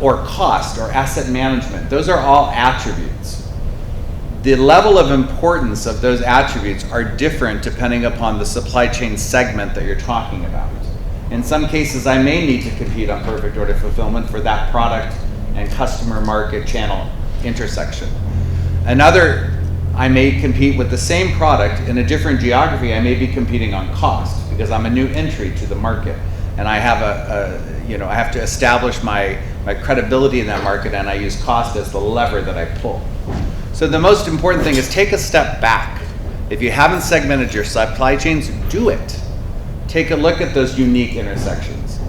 or cost, or asset management. Those are all attributes. The level of importance of those attributes are different depending upon the supply chain segment that you're talking about. In some cases, I may need to compete on perfect order fulfillment for that product and customer market channel intersection. Another, I may compete with the same product in a different geography. I may be competing on cost because I'm a new entry to the market, and I have I have to establish my credibility in that market, and I use cost as the lever that I pull. So the most important thing is take a step back. If you haven't segmented your supply chains, do it. Take a look at those unique intersections.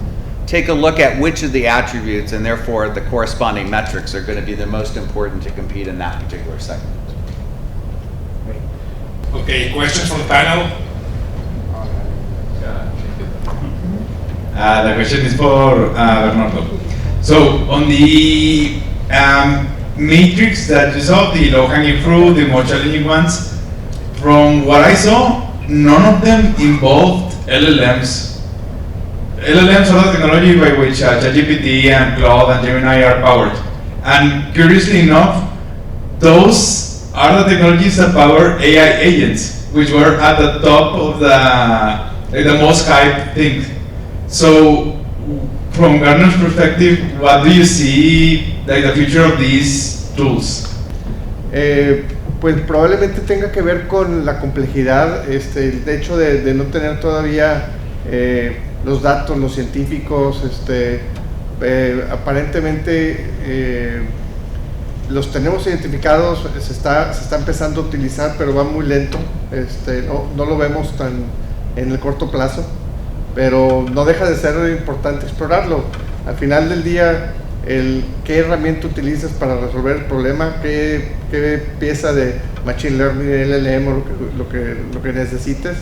Take a look at which of the attributes and therefore the corresponding metrics are going to be the most important to compete in that particular segment. Okay, questions from the panel? The question is for Bernardo. So on the matrix that you saw, the low-hanging fruit, the more challenging ones, from what I saw, none of them involved LLMs. LLMs are the technology by which ChatGPT and Claude and Gemini are powered. And curiously enough, those are the technologies that power AI agents, which were at the top of the most hyped thing. So from Gartner's perspective, what do you see like the future of these tools? Pues probablemente tenga que ver con la complejidad, el hecho de no tener todavía los datos, los científicos, aparentemente los tenemos identificados, se está empezando a utilizar, pero va muy lento, no lo vemos tan en el corto plazo, pero no deja de ser importante explorarlo. Al final del día, qué herramienta utilizas para resolver el problema, qué pieza de Machine Learning, LLM o lo que necesites.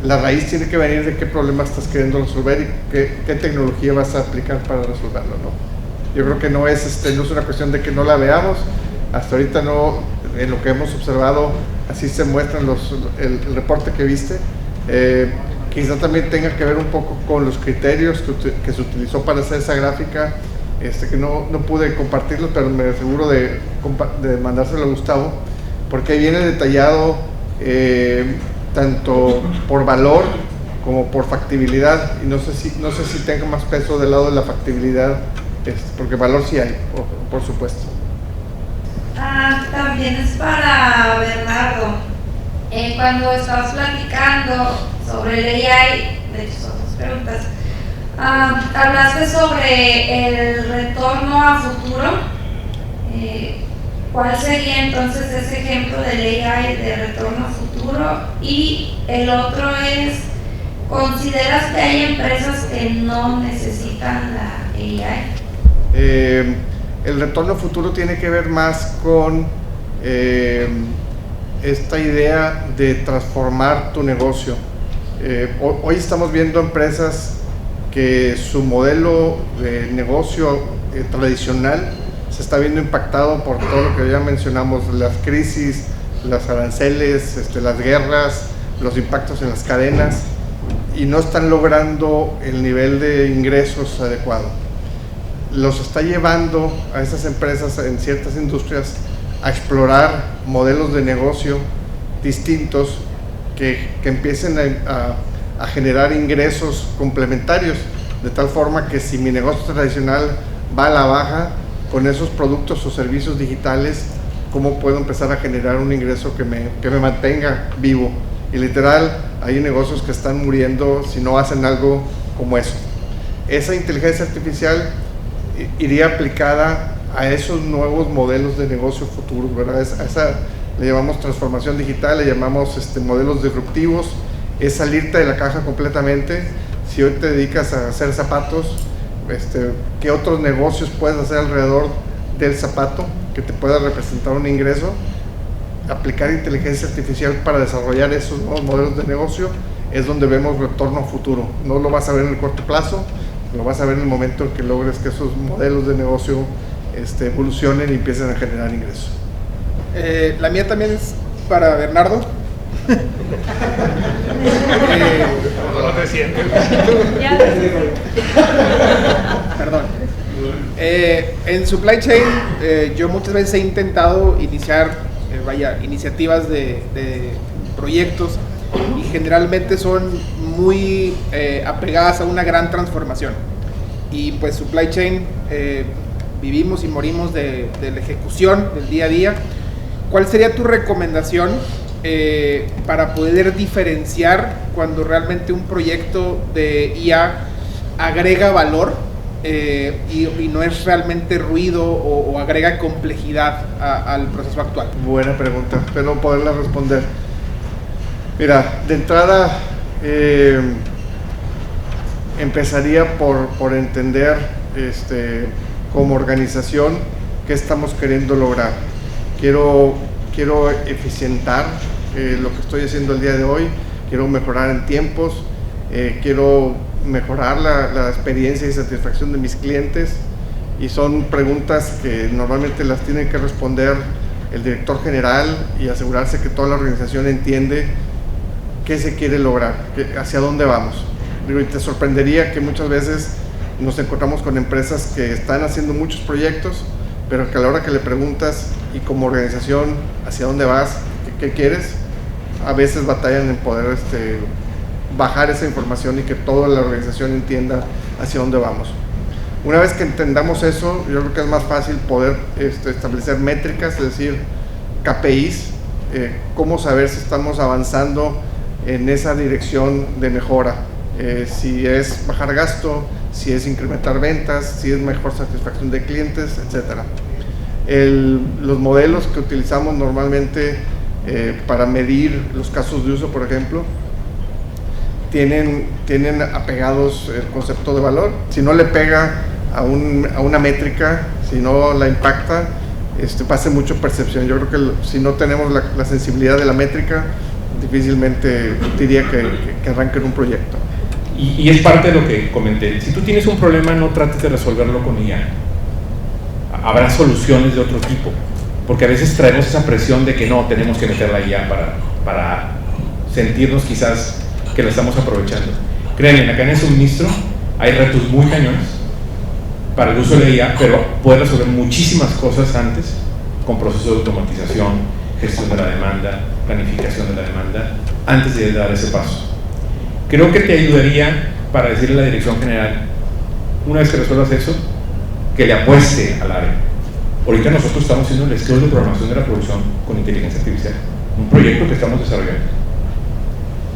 La raíz tiene que venir de qué problema estás queriendo resolver y qué tecnología vas a aplicar para resolverlo, ¿no? Yo creo que no es una cuestión de que no la veamos. Hasta ahorita no, en lo que hemos observado, así se muestran el reporte que viste. Quizá también tenga que ver un poco con los criterios que se utilizó para hacer esa gráfica, que no pude compartirlos, pero me aseguro de mandárselo a Gustavo, porque ahí viene detallado tanto por valor como por factibilidad, y no sé si tenga más peso del lado de la factibilidad, porque valor sí hay, por supuesto. También es para Bernardo. Cuando estabas platicando sobre el AI, de hecho son dos preguntas, hablaste sobre el retorno a futuro. ¿Cuál sería entonces ese ejemplo del AI de retorno a futuro? Y el otro es, ¿consideras que hay empresas que no necesitan la AI? El retorno a futuro tiene que ver más con esta idea de transformar tu negocio. Hoy estamos viendo empresas que su modelo de negocio tradicional se está viendo impactado por todo lo que ya mencionamos, las crisis, los aranceles, las guerras, los impactos en las cadenas, y no están logrando el nivel de ingresos adecuado. Los está llevando a esas empresas en ciertas industrias a explorar modelos de negocio distintos que empiecen a generar ingresos complementarios, de tal forma que si mi negocio tradicional va a la baja, con esos productos o servicios digitales, ¿cómo puedo empezar a generar un ingreso que me mantenga vivo? Y literal, hay negocios que están muriendo si no hacen algo como eso. Esa inteligencia artificial iría aplicada a esos nuevos modelos de negocio futuros, ¿verdad? A esa le llamamos transformación digital, le llamamos modelos disruptivos, es salirte de la caja completamente. Si hoy te dedicas a hacer zapatos, ¿qué otros negocios puedes hacer alrededor del zapato que te pueda representar un ingreso? Aplicar inteligencia artificial para desarrollar esos nuevos modelos de negocio es donde vemos retorno a futuro. No lo vas a ver en el corto plazo, lo vas a ver en el momento en que logres que esos modelos de negocio evolucionen y empiecen a generar ingresos. La mía también es para Bernardo. Perdón. En supply chain yo muchas veces he intentado iniciar iniciativas de proyectos, y generalmente son muy apegadas a una gran transformación, y pues supply chain vivimos y morimos de la ejecución del día a día. ¿Cuál sería tu recomendación para poder diferenciar cuando realmente un proyecto de IA agrega valor y no es realmente ruido o agrega complejidad al proceso actual? Buena pregunta, espero poderla responder. Mira, de entrada empezaría por entender como organización qué estamos queriendo lograr. Quiero eficientar lo que estoy haciendo el día de hoy, quiero mejorar en tiempos, quiero mejorar la experiencia y satisfacción de mis clientes, y son preguntas que normalmente las tiene que responder el director general y asegurarse que toda la organización entiende qué se quiere lograr, hacia dónde vamos. Y te sorprendería que muchas veces nos encontramos con empresas que están haciendo muchos proyectos, pero que a la hora que le preguntas, y como organización, hacia dónde vas, qué quieres, a veces batallan en poder bajar esa información y que toda la organización entienda hacia dónde vamos. Una vez que entendamos eso, yo creo que es más fácil poder establecer métricas, es decir, KPIs, cómo saber si estamos avanzando en esa dirección de mejora, si es bajar gasto, si es incrementar ventas, si es mejor satisfacción de clientes, etc. Los modelos que utilizamos normalmente para medir los casos de uso, por ejemplo, tienen apegados el concepto de valor. Si no le pega a una métrica, si no la impacta, pasa mucho percepción. Yo creo que si no tenemos la sensibilidad de la métrica, difícilmente diría que arranquen un proyecto. Y es parte de lo que comenté. Si tú tienes un problema, no trates de resolverlo con IA. Habrá soluciones de otro tipo, porque a veces traemos esa presión de que no, tenemos que meter la IA para sentirnos quizás que la estamos aprovechando. Créanme, en la cadena de suministro hay retos muy cañones para el uso de la IA, pero puede resolver muchísimas cosas antes, con procesos de automatización, gestión de la demanda, planificación de la demanda, antes de dar ese paso. Creo que te ayudaría para decirle a la dirección general, una vez que resuelvas eso, que le apueste al área. Ahorita nosotros estamos haciendo el estudio de programación de la producción con inteligencia artificial, un proyecto que estamos desarrollando.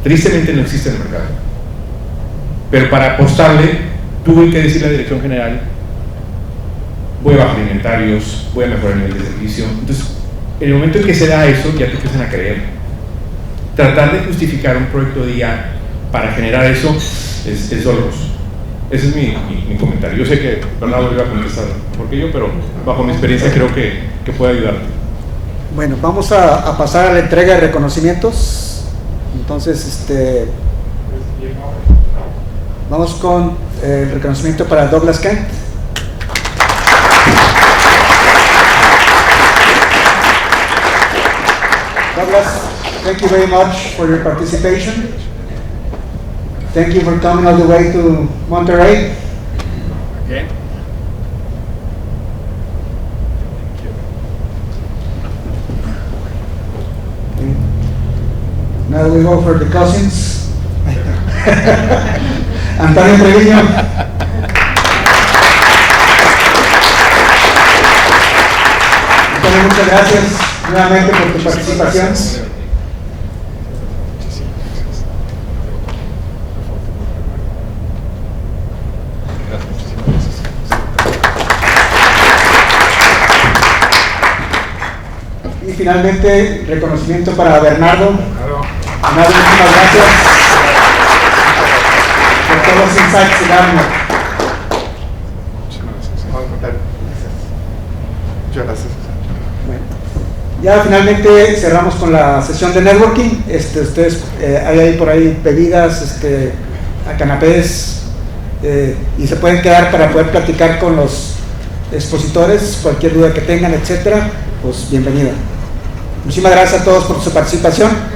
Tristemente no existe en el mercado, pero para apostarle tuve que decirle a la dirección general, voy a bajar inventarios, voy a mejorar el nivel de servicio. Entonces, en el momento en que se da eso, ya te empiezan a creer. Tratar de justificar un proyecto de IA para generar eso es doloroso. Ese es mi comentario. Yo sé que Bernardo iba a contestar mejor que yo, pero bajo mi experiencia creo que puede ayudarte. Bueno, vamos a pasar a la entrega de reconocimientos. Entonces, vamos con el reconocimiento para Douglas Kent. Douglas, thank you very much for your participation. Thank you for coming all the way to Monterrey. Okay. Now we go for the cousins. Antonio Treviño. Antonio, muchas gracias nuevamente por tu participación. Y finalmente, reconocimiento para Bernardo. Bernardo, muchas gracias por todos los insights de Gartner. Muchas gracias. Bueno, ya finalmente cerramos con la sesión de networking. Ustedes, hay por ahí bebidas, a canapés, y se pueden quedar para poder platicar con los expositores, cualquier duda que tengan, etcétera, pues bienvenida. Muchísimas gracias a todos por su participación.